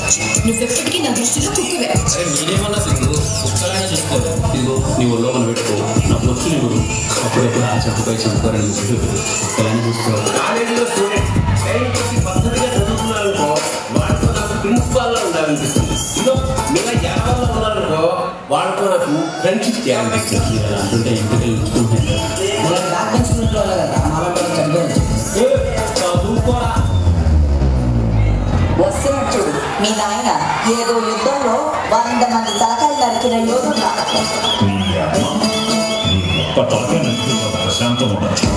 నువ్వెప్పటికీ నా దృష్టిలో కుక్కవే. నేనేమన్నా సింగు కుక్కలానే చూసుకోవాలి. ఇదిగో నీ ఒళ్ళో మనం పెట్టుకో, నాకు వచ్చి నీవు అప్పుడప్పుడు ఆ చెప్పుపై చంపుకోవాలని కుక్కలానే చూసుకోవాలి. కాలేజీలో స్టూడెంట్స్ పద్ధతిగా చదువుతున్నారనుకో, వాళ్ళతో నాకు ప్రిన్సిపాల్లో ఉండాలనిపిస్తుంది. ఇదో మిగతా యాభైలో ఉన్నారనుకో, వాళ్ళతో నాకు ఫ్రెండ్షిప్ చేయాలనిపిస్తుంది. అలా అంటుంటే ఇంటికి ఉంచుకుంటాను. చదువుకోరా వస్తున్నట్టు చూడు, మీ నాయన ఏదో యుద్ధంలో 100 మంది తలకాయలు నరికిన యోధుడు. ప్రశాంతం ఉండొచ్చు.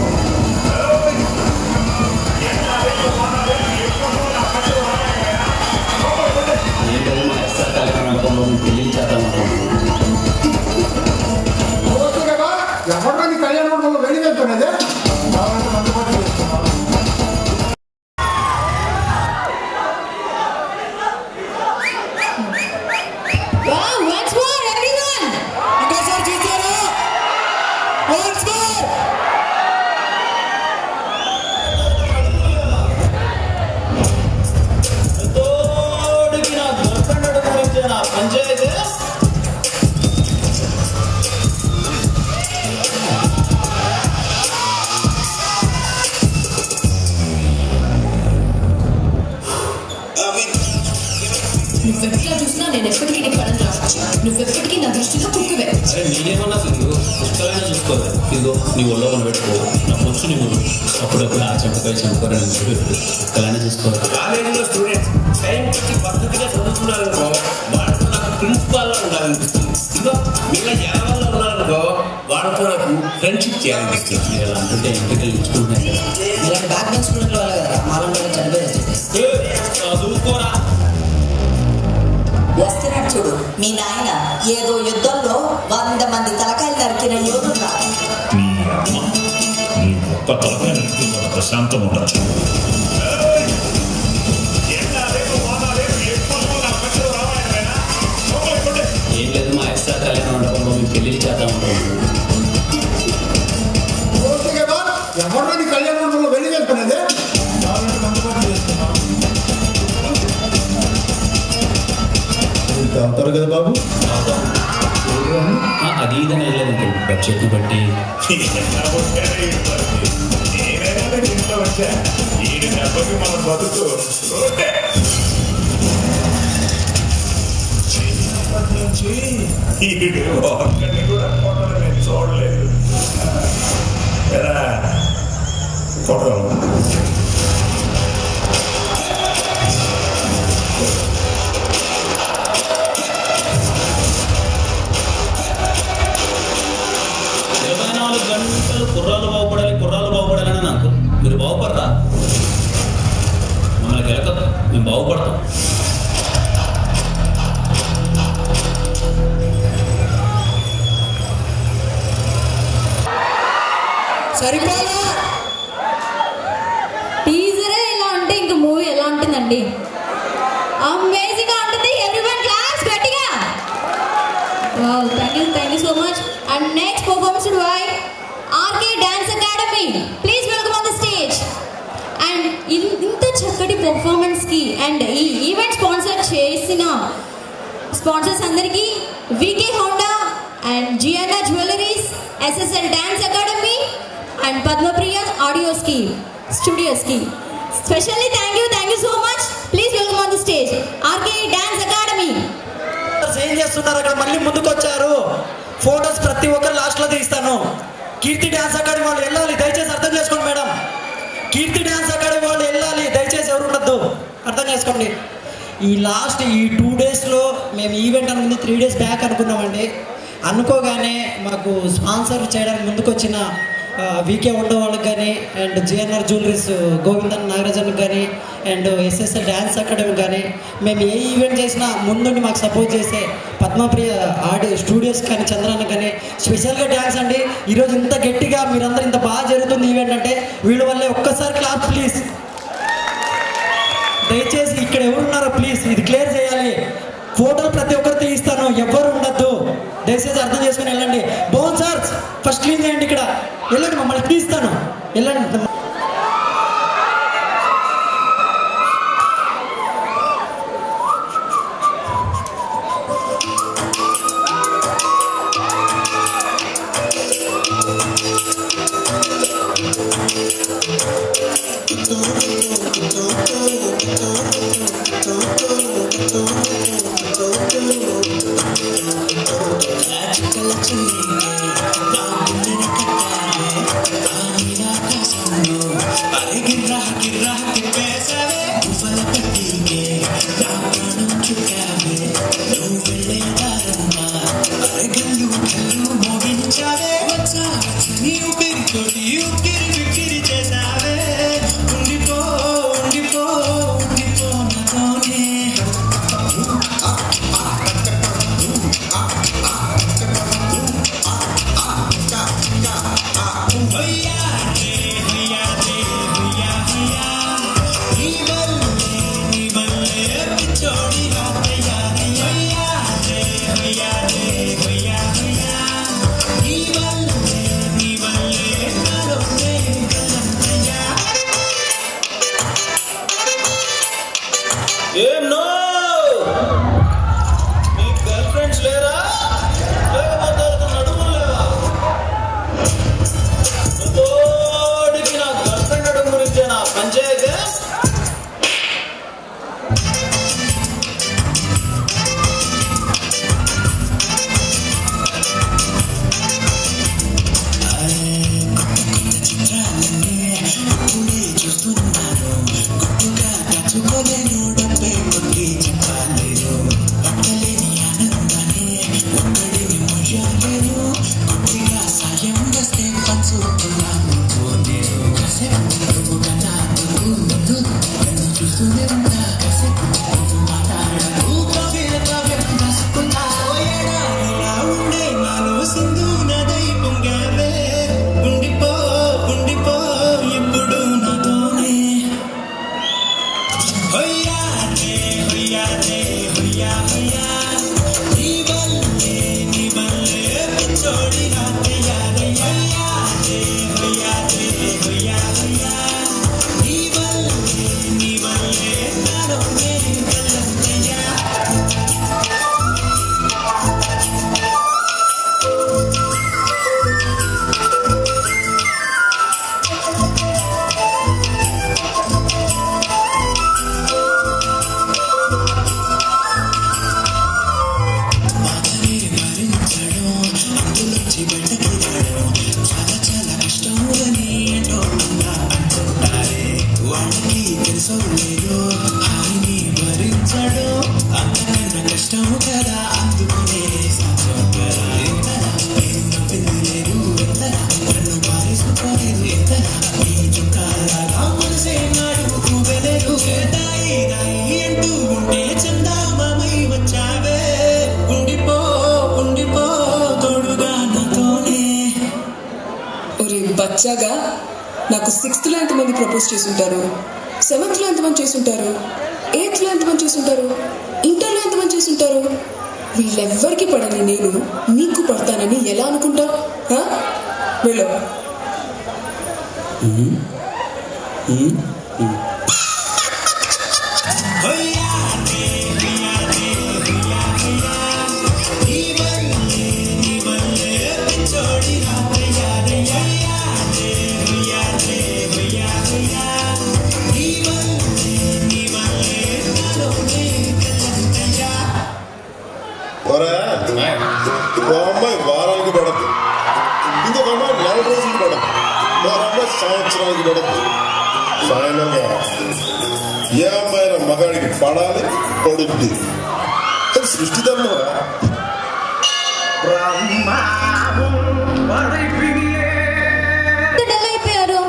ఎవరు కళ్యాణ మండపంలో వెళ్ళి వెళ్తున్నది? Once more, everyone! ఇంకోసారి చూసారా? Once more! తోడికి నా గర్ల్‌ఫ్రెండ్ గురించి నా పంచాయతీ నువ్వెట్లా చూసినా నేను ఎప్పటికీ నీకు పడను రా. నువ్వెప్పటికీ నా దృష్టిలో కుక్కవే. అరే నేనేమన్నా సింగు కుక్కలానే చూసుకోవాలి. ఇదిగో నీ ఒళ్ళో మనం పెట్టుకో, నాకు వచ్చి నీవు అప్పుడప్పుడు ఆ చెప్పుపై చంపుకోవాలని కుక్కలానే చూసుకోవాలి. కాలేజీలో స్టూడెంట్స్ టైంకి పద్ధతిగా చదువుతున్నారనుకో, వాళ్ళతో నాకు ప్రిన్సిపాల్లో ఉండాలనిపిస్తుంది. ఇదిగో మిగతా యాభైలో ఉన్నారనుకో, వాళ్ళతో నాకు ఫ్రెండ్షిప్ చేయాలనిపిస్తుంది. అలా అంటుంటే ఇంటికి ఉంచుకుంటాను. ఇలాంటి బ్యాక్ బెంచ్ స్టూడెంట్ వాళ్ళ కదా మాలో చనిపోయింది. చదువుకోరా వస్తున్నట్టు చూడు, మీ నాయన ఏదో యుద్ధంలో 100 మంది తలకాయలు నరికిన యోధుడు. ప్రశాంతం ఉండొచ్చు. ఏం లేదు, మా ఎస్ఆర్ కళ్యాణ మండపంలో మేము పెళ్లి చేద్దాం అనుకుంటున్నాం. ఎవరు కళ్యాణ మండపంలో వెళ్ళి వెళ్తున్నది? అవుతారు కదా బాబు. అది ఇదని వెళ్ళలేదు బడ్జెట్ని బట్టి ఇంట్లో వచ్చా ఈ దెబ్బకి మన బతుకు నుంచి ఒక్కడిని కూడా ఫోటోలు నేను చూడలేదు. ఎలా ఫోటో గంటలు కుర్రాలు బాగుపడాలని నాకు మీరు బాగుపడరా? వాళ్ళకి వెళ్ళదు, మేము బాగుపడతాం. సరిపోలా టీజరే ఇలా ఉంటే ఇంక మూవీ ఎలా ఉంటుందండి? అమేజింగ్ గా ఉంటుంది. ఎవ్రీవన్ క్లాప్స్ గట్టిగా. Wow, thank you so much. And next performance by RK dance academy. Please welcome on the stage. And ఇంత చక్కటి పర్ఫార్మెన్స్ కి అండ్ ఈ ఈవెంట్ స్పాన్సర్ చేసిన స్పాన్సర్స్ అందరికీ VK Honda and GNR jewelleries, SSL dance academy and Padmapriya audios కి studios కి specially thank you so much. Please welcome on the stage RK dance academy. ఏం చేస్తున్నారు అక్కడ? మళ్ళీ ముందుకు వచ్చారు. ఫోటోస్ ప్రతి ఒక్కరు లాస్ట్ లో తీస్తాను. కీర్తి డాన్స్ అకాడమీ వాళ్ళు వెళ్ళాలి, దయచేసి అర్థం చేసుకోండి మేడం. కీర్తి డాన్స్ అకాడమీ వాళ్ళు వెళ్ళాలి, దయచేసి ఎవరు ఉండద్దు, అర్థం చేసుకోండి. ఈ 2 డేస్లో మేము ఈవెంట్ అనుకుంది 3 days బ్యాక్ అనుకున్నామండి. అనుకోగానే మాకు స్పాన్సర్ చేయడానికి ముందుకు వచ్చిన వీకే ఉండే వాళ్ళకి కానీ అండ్ జిఎన్ఆర్ జ్యువెలరీస్ గోవిందన్ నాగరాజన్కి కానీ అండ్ ఎస్ఎస్ఎల్ డ్యాన్స్ అకాడమీ కానీ మేము ఏ ఈవెంట్ చేసినా ముందుండి మాకు సపోర్ట్ చేసే పద్మప్రియ ఆడియో స్టూడియోస్ కానీ చంద్రాన్ని కానీ స్పెషల్గా డ్యాన్స్ అండి. ఈరోజు ఇంత గట్టిగా మీరందరూ ఇంత బాగా జరుగుతుంది ఈవెంట్ అంటే వీళ్ళ వల్లే. ఒక్కసారి క్లాప్ ప్లీజ్. దయచేసి ఇక్కడ ఎవరున్నారో ప్లీజ్ ఇది క్లియర్ చేయాలి. ఫోటోలు ప్రతి ఒక్కరు తీస్తాను, ఎవ్వరు ఉండద్దు, దయచేసి అర్థం చేసుకుని వెళ్ళండి. బోన్ సార్ ఫస్ట్ క్లీన్ చేయండి, ఇక్కడ వెళ్ళండి, మమ్మల్ని తీస్తాను, వెళ్ళండి. ఏం నో మీ గర్ల్ ఫ్రెండ్స్ లేరా? లేకపోతే నడుములు లేవా? ఒరే బచ్చాగా, నాకు 6th ఎంతమంది ప్రపోజ్ చేసుంటారు, 7th ఎంతమంది చేసుంటారు, 8th ఎంతమంది చేసుంటారు, ఇంటర్లో ఎంతమంది చేసుంటారు? వీళ్ళెవ్వరికి పడని నేను నీకు పడతానని ఎలా అనుకుంటావు? వెళ్ళు. అమ్మాయి వారానికి పడద్దు, ఇంకొక అమ్మాయి 4 రోజులకి పడద్దు, మరో అమ్మాయి సంవత్సరానికి పడద్దు. ఫైనల్గా ఏ అమ్మాయి మగాడికి పడాలి, పడుద్ది. అది సృష్టి ధర్మరా. అయిపోయారు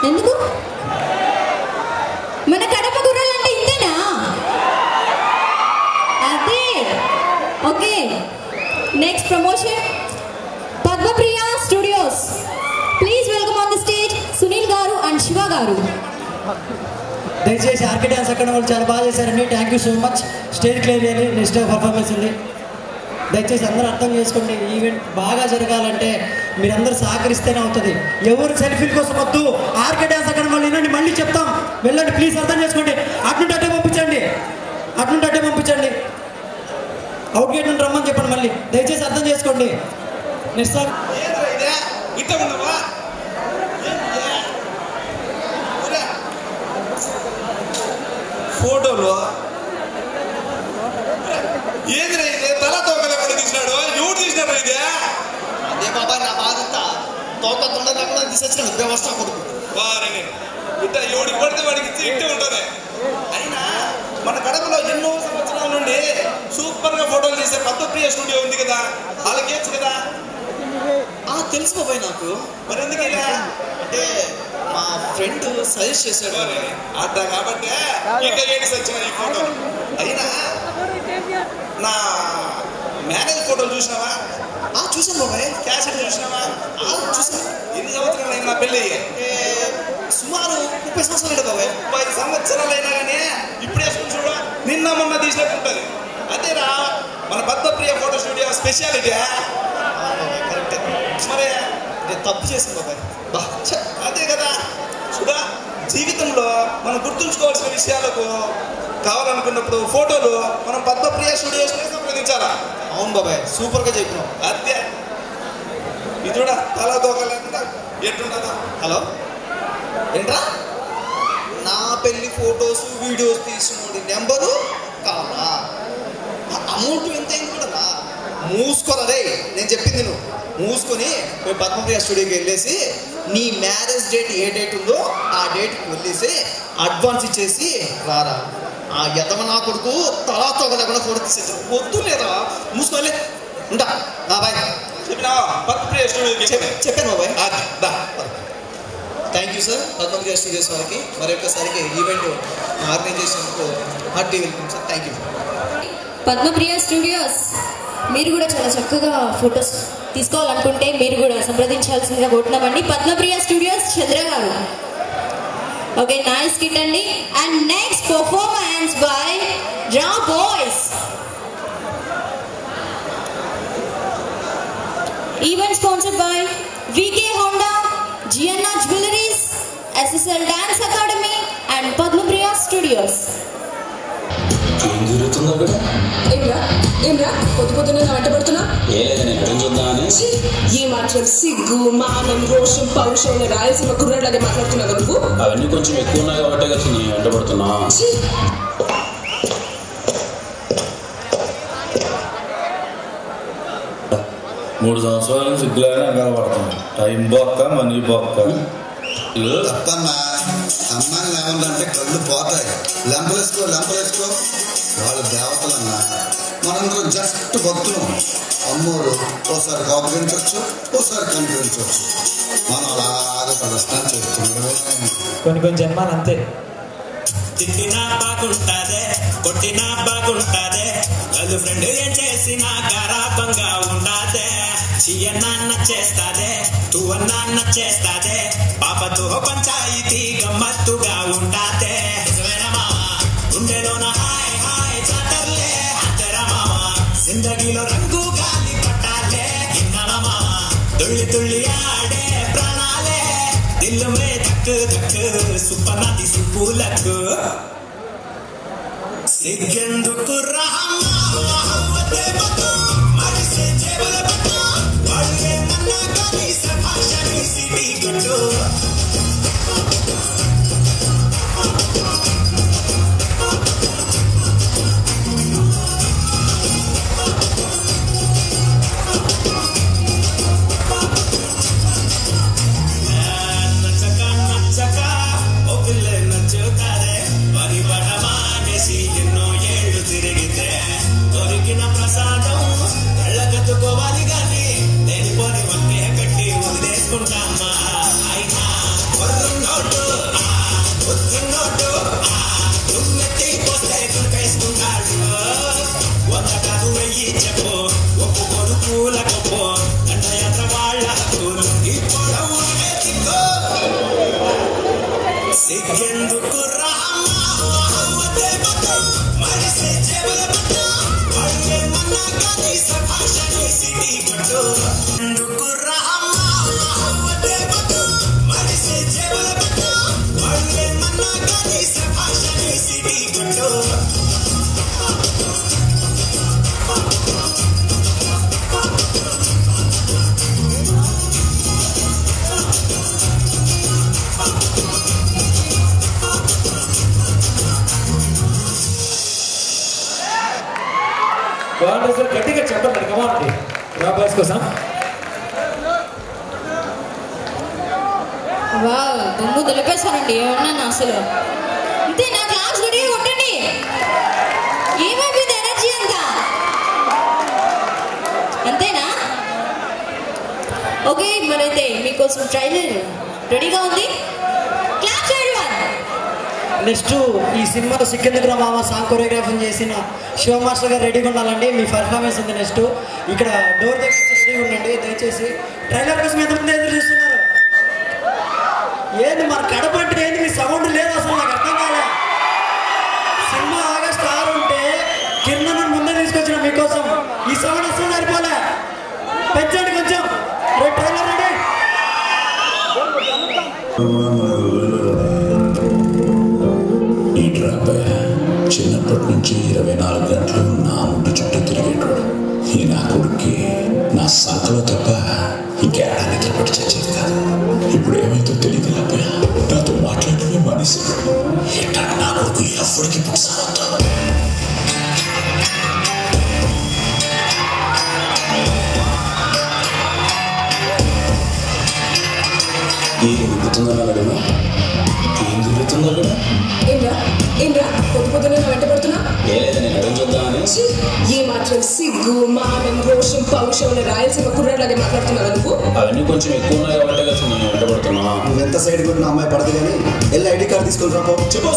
ఎందుకు? మన కడప గుర్రాలంటే ఇంతేనా? అదే. Okay, next promotion Padmapriya studios. Please welcome on the stage Sunil గారు అండ్ శివ గారు. దయచేసి ఆర్కే డ్యాన్స్ అక్కడ వాళ్ళు చాలా బాగా చేశారండి. Thank you so much. Stage clear చేయాలి, నెక్స్ట్ పర్ఫార్మెన్స్ ఉంది. దయచేసి అందరూ అర్థం చేసుకోండి, ఈవెంట్ బాగా జరగాలంటే మీరందరూ సహకరిస్తేనే అవుతుంది. ఎవరు సెల్ఫీల కోసం వద్దు. ఆర్కే డ్యాన్స్ అక్కడ వాళ్ళు వినండి, మళ్ళీ చెప్తాం, వెళ్ళండి ప్లీజ్, అర్థం చేసుకోండి. అట్నుంటే అట్టే పంపించండి, అట్నుంటే అట్టే పంపించండి. అవుట్ గేట్ నుండి రమ్మని చెప్పండి మళ్ళీ. దయచేసి అర్థం చేసుకోండి. నెక్స్ట్ సార్ ఫోటోలో ఏదిరా ఇదే? తల తోకలే కూడా తీసినాడు. ఎవరు తీసినాడు ఇదే? అదే బాబా, నా బాధంతా తోక తొందరగా తీసొచ్చిన వ్యవస్థ కొడుకు వారిని ఇట్ట ఎవడికి పడితే వాడికి ఇట్టే ఉంటుంది. అయినా మన కడపలో ఎన్నో సంవత్సరాల నుండి సూపర్ గా ఫోటోలు తీసే పద్మప్రియ స్టూడియో ఉంది కదా, వాళ్ళకేచ్చు కదా. తెలుసు బాబాయ్ నాకు. మరి ఎందుకు ఇలా అంటే మా ఫ్రెండ్ సజెస్ట్ చేశాడు అట్ట కాబట్టి ఇంకా ఏంటి సచ్చిన ఈ ఫోటో. అయినా నా మ్యారేజ్ ఫోటోలు చూసినావా? చూసాను బాబాయ్. క్యాసెట్ చూసినావా? చూసాను. ఎన్ని సంవత్సరాలు అయింది నా పెళ్ళి? సుమారు 30 సంవత్సరాలు బాబాయ్. 30 సంవత్సరాలు అయినా కానీ ఇప్పుడే చూడ నిన్న మొన్న తీసినట్టు ఉంటుంది. అదేరా మన పద్మప్రియ ఫోటో స్టూడియో స్పెషాలిటీ. కరెక్టే. మరి నేను తప్పు చేశాను బాబాయ్. అదే కదా చూడా, జీవితంలో మనం గుర్తుంచుకోవాల్సిన విషయాలకు కావాలనుకున్నప్పుడు ఫోటోలు మనం పద్మప్రియ స్టూడియోస్ సంప్రదించాలా. అవును బాబాయ్, సూపర్ గా చెప్పినావు. అదే ఇది చూడ తల దోకలేకుండా ఎట్టుండదా. హలో, ఏంట్రా? నా పెళ్లి ఫొటోస్ వీడియోస్ తీసినోడి నెంబరు కావాలా? అమౌంట్ ఎంత అయింది కూడా మూసుకోరా. నేను చెప్పింది నువ్వు మూసుకొని మేము పద్మప్రియ స్టూడియోకి వెళ్ళేసి నీ మ్యారేజ్ డేట్ ఏ డేట్ ఉందో ఆ డేట్కి వెళ్ళేసి అడ్వాన్స్ ఇచ్చేసి రారా. ఆ యతమ నా కొడుకు తలా తోగలేకుండా ఫోటో తీసేది వద్దు లేదా? మూసుకోలే ఉంటా. బాబాయ్ చెప్పినావా? పద్మప్రియ స్టూడియోకి చెప్పాను బాబాయ్. Thank you sir, Padmapriya studios వారికి మరొకసారికి ఈవెంట్ ఆర్గనైజ్ చేసినందుకు hearty welcome sir. Thank you. Padmapriya studios, మీరు కూడా చాలా చక్కగా ఫొటోస్ తీసుకోవాలనుకుంటే మీరు కూడా సంప్రదించాల్సిందిగా కోరుతున్నామండి. Padmapriya studios Chandra garu. Okay, nice kit అండి. అండ్ నెక్స్ట్ పర్ఫార్మెన్స్ బై రా boys. Event sponsored by VK Honda, GNR jewelleries, SSL dance academy and Padmapriya studios. ఏం జరుగుతుందో అక్కడ? ఏమ్రా పొద్దు పొద్దున్న నా వెంట పడుతున్నా? ఏ లేదు, నేను ఎక్కడ చూద్దామని. ఏ మాత్రం సిగ్గు, మానం, రోషం, పౌరుషం రాయలసీమ కుర్రాళ్ళగా మాట్లాడుతున్నావు నువ్వు? అవన్నీ కొంచెం ఎక్కువ ఉన్నాయి కాబట్టి కదా నేను వెంటబడుతున్నా. 3 సంవత్సరాల నుంచి సిగ్గులాగా కనబడుతుంది. టైం బొక్క, మనీ బొక్క. తప్పన్నా అమ్మాయిలు ఏమన్నంటే కళ్ళు పోతాయి. లెంపలేసుకో వాళ్ళు దేవతలన్నా, మనందరం జస్ట్ భక్తులు. అమ్మోరు ఓసారి కోపగించవచ్చు, ఓసారి కనిపించవచ్చు. మనం అలాగా ప్రదర్శన చేస్తున్నాం. కొన్ని జన్మాలు అంతే. తిట్టినా బాగుంటాదే, కొట్టినా బాగుంటాదే, గర్ల్ ఫ్రెండ్ ఏం చేసినా గారాబంగా ఉండాదే, చియ్యనాన్న చేస్తాదే, టూ అన్నా నచ్చేస్తాదే పాపతో పంచాయితీ గమ్మత్తుగా ఉంటాదే గుండెలోన హాయ్ హాయ్ చాటర్లే అంతరా మామ జిందగీలో రంగు గాలి పట్టాలే ఇన్నారా మామ తుళ్ళి తుళ్ళి ఆడే ప్రాణాలే దిల్ మే ధక్ ధక్ సుప్పనాది సుప్పులకు సిగ్గెందుకు రహమ్మా మహమ్మదే బతు మరిసే జేబుల బతు వాళ్ళే మన్నా గాని సభాషని సిటీ గట్టు దొరికిన ప్రసాదం కళ్ళకత్తుకోవాలి గాని లేనిపోని వంకే కట్టి వదిలేసుకుంటామా అయినా నోటు నోటు తుమ్మెత్తి పోస్తే తుడిపేసుకుంటాడు 100 కాదు 1000 చెప్పు ఒప్పుకోడు పూల గొప్ప దండయాత్ర వాళ్ళ హక్కులు ఇప్పుడు ఎత్తికో సిగ్గెందుకు రహమ్మా మహమ్మదే బతు మరిసే జేబుల బతు వాళ్ళే మన్నా గాని సభాషని సిటీ గట్టు ఎందుకు రహమ్మా మహమ్మదే బతు మరిసే జేబుల బతు వాళ్ళే మన్నా గాని సభాషని సిటీ గట్టు బాగుంటుంది సార్, గట్టిగా చెప్పండి కమాండి రాబాయ్స్ కోసం. వావ్ దుమ్ము దులిపేశారండి ఏమన్నా అసలు అంతే. నా క్లాస్ గడియ కొట్టండి. ఏమైపోయింది ఎనర్జీ అంతా? అంతేనా? ఓకే, మరైతే మీకోసం ట్రైలర్ రెడీగా ఉంది. Class everyone. నెక్స్ట్ ఈ సినిమాలో సికింద్ర మామ సాంగ్ కొరియోగ్రాఫీ చేసిన శివ మాస్టర్ గారు రెడీగా ఉండాలండి. మీ పర్ఫార్మెన్స్ ఉంది నెక్స్ట్. ఇక్కడ డోర్ దగ్గర రెడీగా ఉండండి దయచేసి. ట్రైలర్ కోసం ఎంతమంది ఎదురు చూస్తున్నారు? ఏంది మన కడప అంటే ఏంది? మీ సౌండ్ లేదు అసలు, నాకు అర్థం కాలే. సినిమా ఆగస్ట్ 6 ఉంటే కిరణ్ ముందే తీసుకొచ్చిన మీకోసం. ఈ సౌండ్ అసలు సరిపోలే, పెంచండి కొంచెం. Trailer ready. ఈ డ్రాపై చిన్నప్పటి నుంచి 24 గంటలు నా ముందు చుట్టూ తిరిగేటోడు. ఈ నా కొడుక్కి నా సంకలో తప్ప ఇంకేడా నిద్రపడి చచ్చేది కాదు. ఇప్పుడు ఏమైతే తెలియదు లేకపోయా, నాతో మాట్లాడమే మనిషి ఎట్టా నా కొడుకు ఎవరికి పుట్టిసాగుతా. ఏం జరుగుతుందని అడగను, ఏం జరుగుతుందో కూడా ఏంరా పొద్దు పొద్దున వెంట పడుతున్నా? లేదా నేను అడగ చూద్దామని. ఏ మాత్రం సిగ్గు మానం రోషం పౌరుషం రాయలసీమ కుర్రాళ్ళగా మాట్లాడుతున్నావు నువ్వు? అవన్నీ కొంచెం ఎక్కువ ఉన్నాయి కాబట్టి కదా నేను వెంటబడుతున్నా. నువ్వు ఎంత సైడ్ కొట్టిన అమ్మాయి పడదు కానీ వెళ్ళి ఐడి కార్డు తీసుకొని రాపో. చెప్పు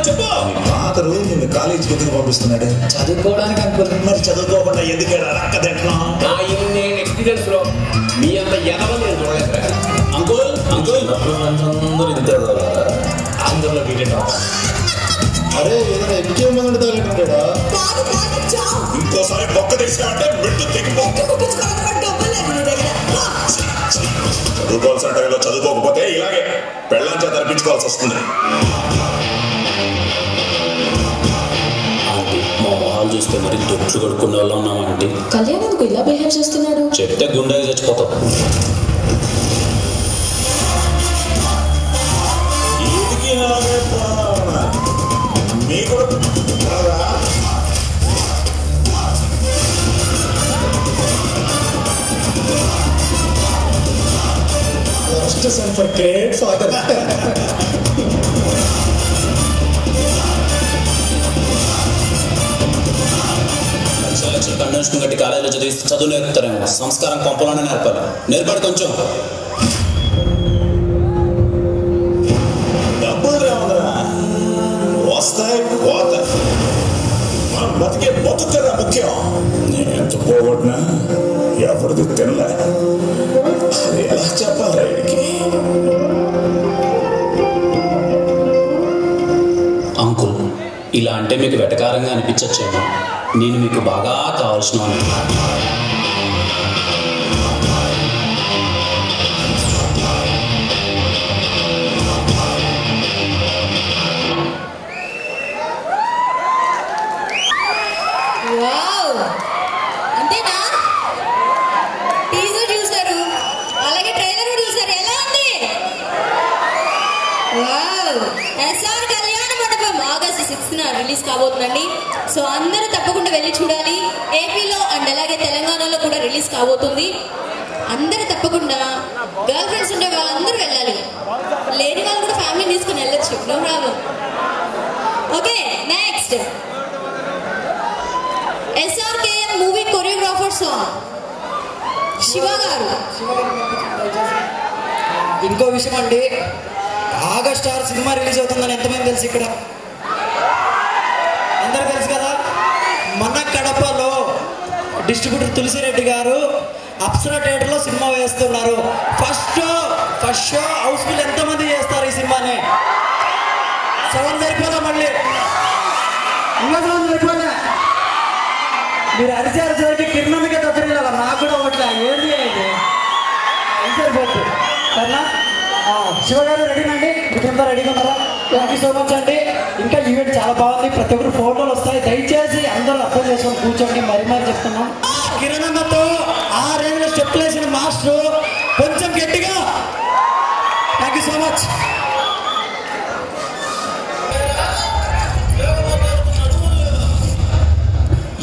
చెప్పు. పాత రోజు నేను కాలేజీకి ఎందుకు పంపిస్తున్నాడు? చదువుకోవడానికి అనుకున్నాను. మరి చదువుకోకుండా ఎందుకు రక్కదెట్లా? నా ఇన్ని ఎక్స్పీరియన్స్ లో మీ అంత ఎనభై నేను చూడలేదు. అంకుల్ అంకుల్ అందరూ ఇంటారు అందరిలో వీడియో. అరే ఏదైనా ఎక్కువ మంది తగిలింటాడా? ఇంకోసారి బొక్క తెచ్చామంటే మెట్టు తెగిపో. చదువుకోవాల్సిన టైంలో చదువుకోకపోతే ఇలాగే పెళ్ళాంచా తరపించుకోవాల్సి వస్తుంది. ఆంటీ మా మొహాలు చూస్తే మరి దొట్లు కడుక్కునే వాళ్ళు ఉన్నామా ఆంటీ? కళ్యాణ్ ఎందుకు ఇలా బిహేవ్ చేస్తున్నాడు? చెప్తే గుండె చచ్చిపోతాం. For great father. Selection convention కట్టి కాలేజీలో చదివిస్తే చదువు నేర్పుతారేమో. సంస్కారం కొంపలోనే నేర్పాలి. నేర్పాడు కొంచెం. డబ్బులు రావుదరా వస్తాయి పోతాయి. మనం బతికే బతుకరా ముఖ్యం. నేను ఎంత పోగొట్టినా ఎవరిది తినలే. అది ఎలా చెప్పాలి? మీకు వెటకారంగా అనిపించచ్చేమో, నేను మీకు బాగా కావాల్సిన వాడిని. వావ్, అంతేనా? టీజర్ చూసారు, అలాగే ట్రైలర్ కూడా చూసారు, ఎలా ఉంది? వావ్, ఎస్ఆర్ కళ్యాణ మండపం ఆగస్టు 6న రిలీజ్ కాబోతుందండి. సో అందరూ తప్పకుండా వెళ్ళి చూడాలి. ఏపీలో అండ్ అలాగే తెలంగాణలో కూడా రిలీజ్ కాబోతుంది. అందరూ తప్పకుండా గర్ల్ ఫ్రెండ్స్ ఉండే వాళ్ళందరూ వెళ్ళాలి, లేని వాళ్ళు కూడా ఫ్యామిలీ తీసుకుని వెళ్ళొచ్చు, no problem. Okay, next SRKM movie choreographer song Shiva garu. ఇంకో విషయం అండి, ఆగస్ట్ 6 సినిమా రిలీజ్ అవుతుందని ఎంతమంది తెలుసు? ఇక్కడ అందరూ తెలుసు కదా. మన కడపలో డిస్ట్రిబ్యూటర్ తులసిరెడ్డి గారు అప్సరా థియేటర్లో సినిమా వేస్తున్నారు. ఫస్ట్ షో హౌస్ఫుల్ ఎంతమంది చేస్తారు ఈ సినిమాని? 7 సరిపోదా? మళ్ళీ ఇంకా 7 సరిపోదా? మీరు అరిచారికి కిరణమిక తొత్తరిల్లా, నాకు కూడా ఒకట్లా ఏంటి అయితే సరిపోతుంది. సరేనా? శివ గారు రెడీనండి? మీకంతా రెడీగా ఉన్నారా? థ్యాంక్ యూ సో మచ్ అండి. ఇంకా ఈవెంట్ చాలా బాగుంది, ప్రతి ఒక్కరు ఫోటోలు వస్తాయి. దయచేసి అందరూ అర్థం చేసుకొని కూర్చోండి. మరి చెప్తున్నాం, కిరణమ్మతో ఆ రేంజ్లో స్టెప్ వేసిన మాస్టర్ కొంచెం గట్టిగా. Thank you so much.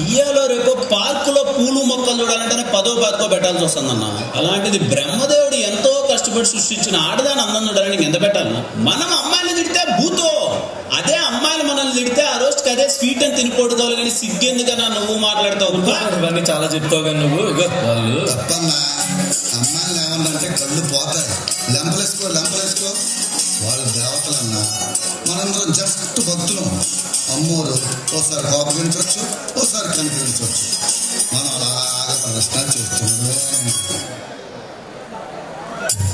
ఇయ్యాలో రేపు పార్కులో పూలు మొక్కలు చూడాలంటేనే 10వ 12వ పెట్టాల్సి వస్తుందన్న. అలాంటిది బ్రహ్మదేవుడు ఎంతో కష్టపడి సృష్టించిన ఆడదాని అందం చూడాలని ఎంత పెట్టాలన్నా? మనం అమ్మాయిలు తిడితే భూతో, అదే అమ్మాయిలు మనల్ని తిడితే ఆ రోజుకి అదే స్వీట్ అని తినిపోడుకోవాలి. కానీ సిగ్గెందుకన్నా నువ్వు మాట్లాడతావు? ఇవన్నీ చాలా చెప్తావు కానీ నువ్వు వాళ్ళు అమ్మాయిలు ఏమన్నంటే కళ్ళు పోతాయి. లెంపలేసుకో వాళ్ళు దేవతలన్నా, మనందరం జస్ట్ భక్తులం. అమ్మోరు ఓసారి కోపగించవచ్చు, ఓసారి కనిపించవచ్చు. మనం అలాగా ప్రదర్శన చేస్తున్నాం.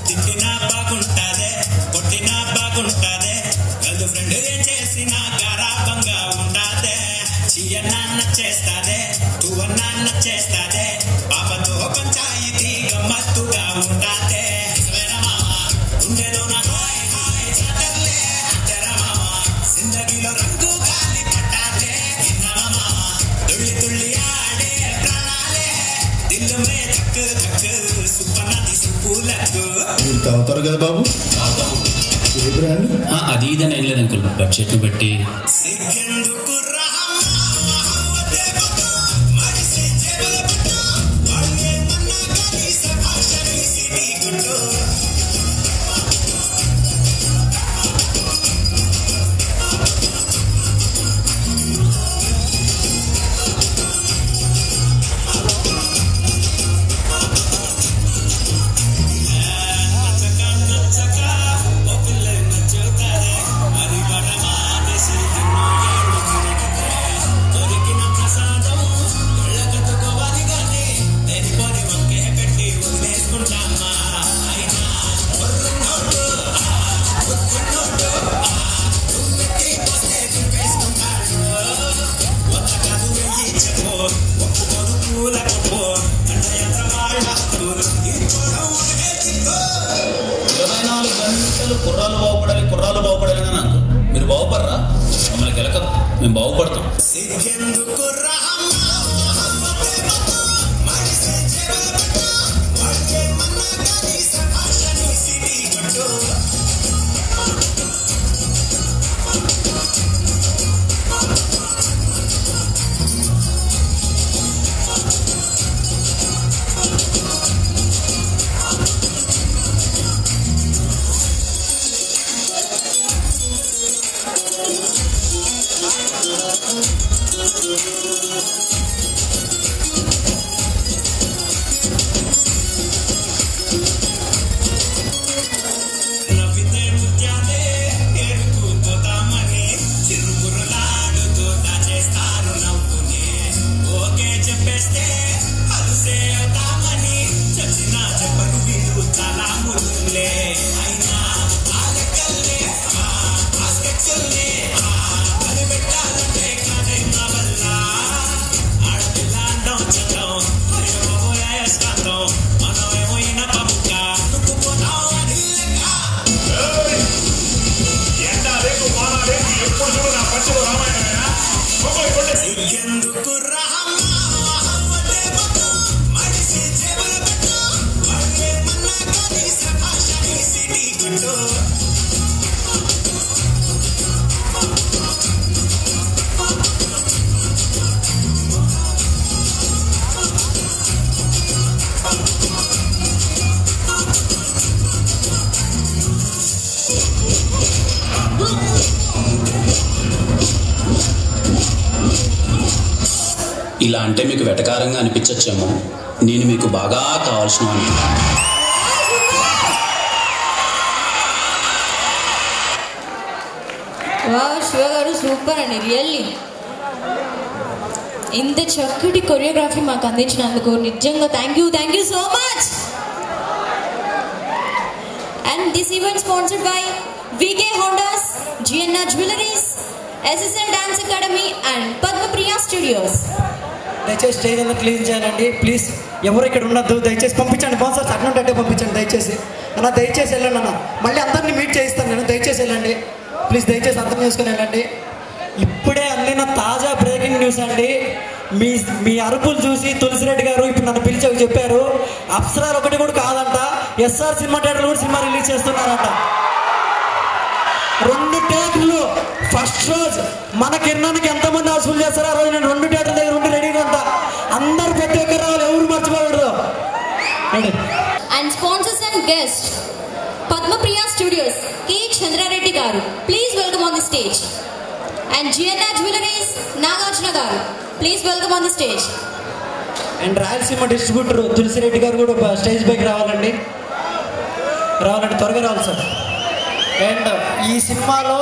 తిట్టినా బాగుంటాదే, కొట్టినా బాగుంటాదే, గర్ల్ ఫ్రెండ్ ఏం చేసినా గారాబంగా ఉంటాదే. చియన్నాన్న చేస్తాదే, తువన్నాన్న చేస్తాదే, పాపతో పంచాయితీ గమ్మత్తుగా ఉంటాదే. గుండెలోన హాయ్ హాయ్ చాటర్లే అంటారా మామ, జిందగీలో రంగు గాలి పట్టాలే ఇన్నావా మామ, తుళ్ళి తుళ్ళి ఆడే ప్రాణాలే, దిల్ మే తక్ తక్ సుప్పనది సుప్పులకు. మీరు తాగుతారు కదా బాబు? ఏ బ్రాండ్? అది ఇదని ఏం లేదు అంకుల్, బడ్జెట్ బట్టి. సిగ్గెందుకు మరిసి చెవుల పుట్టు, వాళ్ళే మన్నా కానీ సభాషని సిటీ గుట్టు. కుర్రాలు బాగుపడాలి అని నాకు. మీరు బాగుపడరా? మమ్మల్ని గెలక మేము బాగుపడతాం. ఇలా అంటే మీకు వెటకారంగా అనిపించచ్చేమో, నేను మీకు బాగా కావాల్సిన వాడిని. శివ గారు సూపర్ అండి, రియల్లీ ఇంత చక్కటి కొరియోగ్రఫీ మాకు అందించినందుకు నిజంగా thank you so much. And this event sponsored by VK Hondas, GNR jewelleries, SSL dance academy and Padmapriya studios. దయచేసి స్టేజ్ అంతా క్లీన్ చేయాలండి ప్లీజ్. ఎవరు ఇక్కడ ఉండద్దు, దయచేసి పంపించండి. స్పాన్సర్స్ అట్నుంటే పంపించండి దయచేసి. అన్న దయచేసి వెళ్ళండి అన్న, మళ్ళీ అందరినీ మీట్ చేయిస్తాను నేను. దయచేసి వెళ్ళండి ప్లీజ్, దయచేసి అర్థం చేసుకుని వెళ్ళండి. ఇప్పుడే అందిన తాజా బ్రేకింగ్ న్యూస్ అండి. మీ అరుపులు చూసి తులసిరెడ్డి గారు ఇప్పుడు నన్ను పిలిచి చెప్పారు, అప్సరాలు ఒకటి కూడా కాదంట, ఎస్ఆర్ సినిమా థియేటర్లు కూడా సినిమా రిలీజ్ చేస్తున్నారంట. 2 థియేటర్లు ఫస్ట్ రోజు మన కిరణానికి ఎంతమంది వసూలు చేస్తారో ఆ రోజు నేను 2 థియేటర్ల దగ్గర ఉండి రెడీగా ఉంటా. అందరు ప్రతి ఒక్కరు రావాలి, ఎవరు మర్చిపోకూడదు. And sponsors and guest Padmapriya studios K Chandra Reddy గారు, please welcome on the stage. And GNR jewelleries Nagarjuna గారు, please welcome on the stage. And Rayalaseema distributor Tulasi Reddy గారు కూడా స్టేజ్ పైకి రావాలండి, త్వరగా రావాలి సార్. అండ్ ఈ సినిమాలో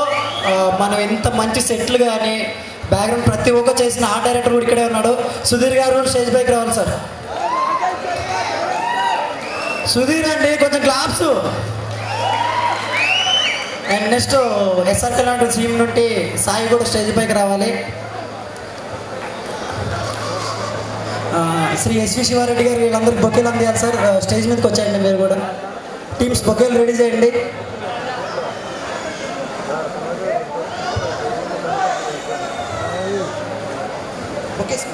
మనం ఎంత మంచి సెట్లు కానీ బ్యాక్గ్రౌండ్ ప్రతి ఒక్క చేసిన ఆర్ట్ డైరెక్టర్ కూడా ఇక్కడే ఉన్నాడు. సుధీర్ గారు కూడా స్టేజ్ పైకి రావాలి సార్. సుధీర్ అండి కొంచెం claps. And next SR Kalyan team నుండి సాయి కూడా స్టేజ్ పైకి రావాలి. శ్రీ ఎస్వి శివారెడ్డి గారు వీళ్ళందరికీ బొకేలు అందియాలి సార్. స్టేజ్ మీదకి వచ్చాయండి మీరు కూడా. టీమ్స్ బొకేలు రెడీ చేయండి. Okay sir.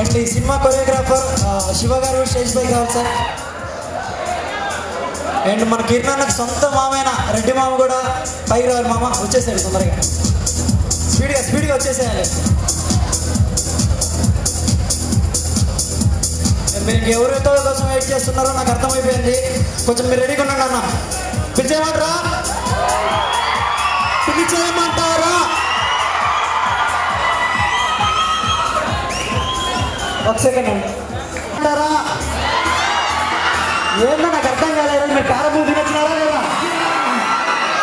అండ్ ఈ సినిమా కొరియోగ్రాఫర్ శివ గారు స్టేజ్ పైకి రావాలి సార్. అండ్ మన కిరణానికి సొంత మామైన రెడ్డి మామ కూడా పైకి రావాలి. మామ వచ్చేసాడు తొందరగా, స్పీడ్గా వచ్చేసేయాలి. మీరు ఎవరితో కోసం వెయిట్ చేస్తున్నారో నాకు అర్థమైపోయింది. కొంచెం మీరు రెడీగా ఉండండి అన్న. పిలిచేయమంటారా? ఒక సెకండ్ అండి అంటారా? ఏందో నాకు అర్థం కాలేదు. మీరు కారపూలు తినొచ్చినారా లేదా?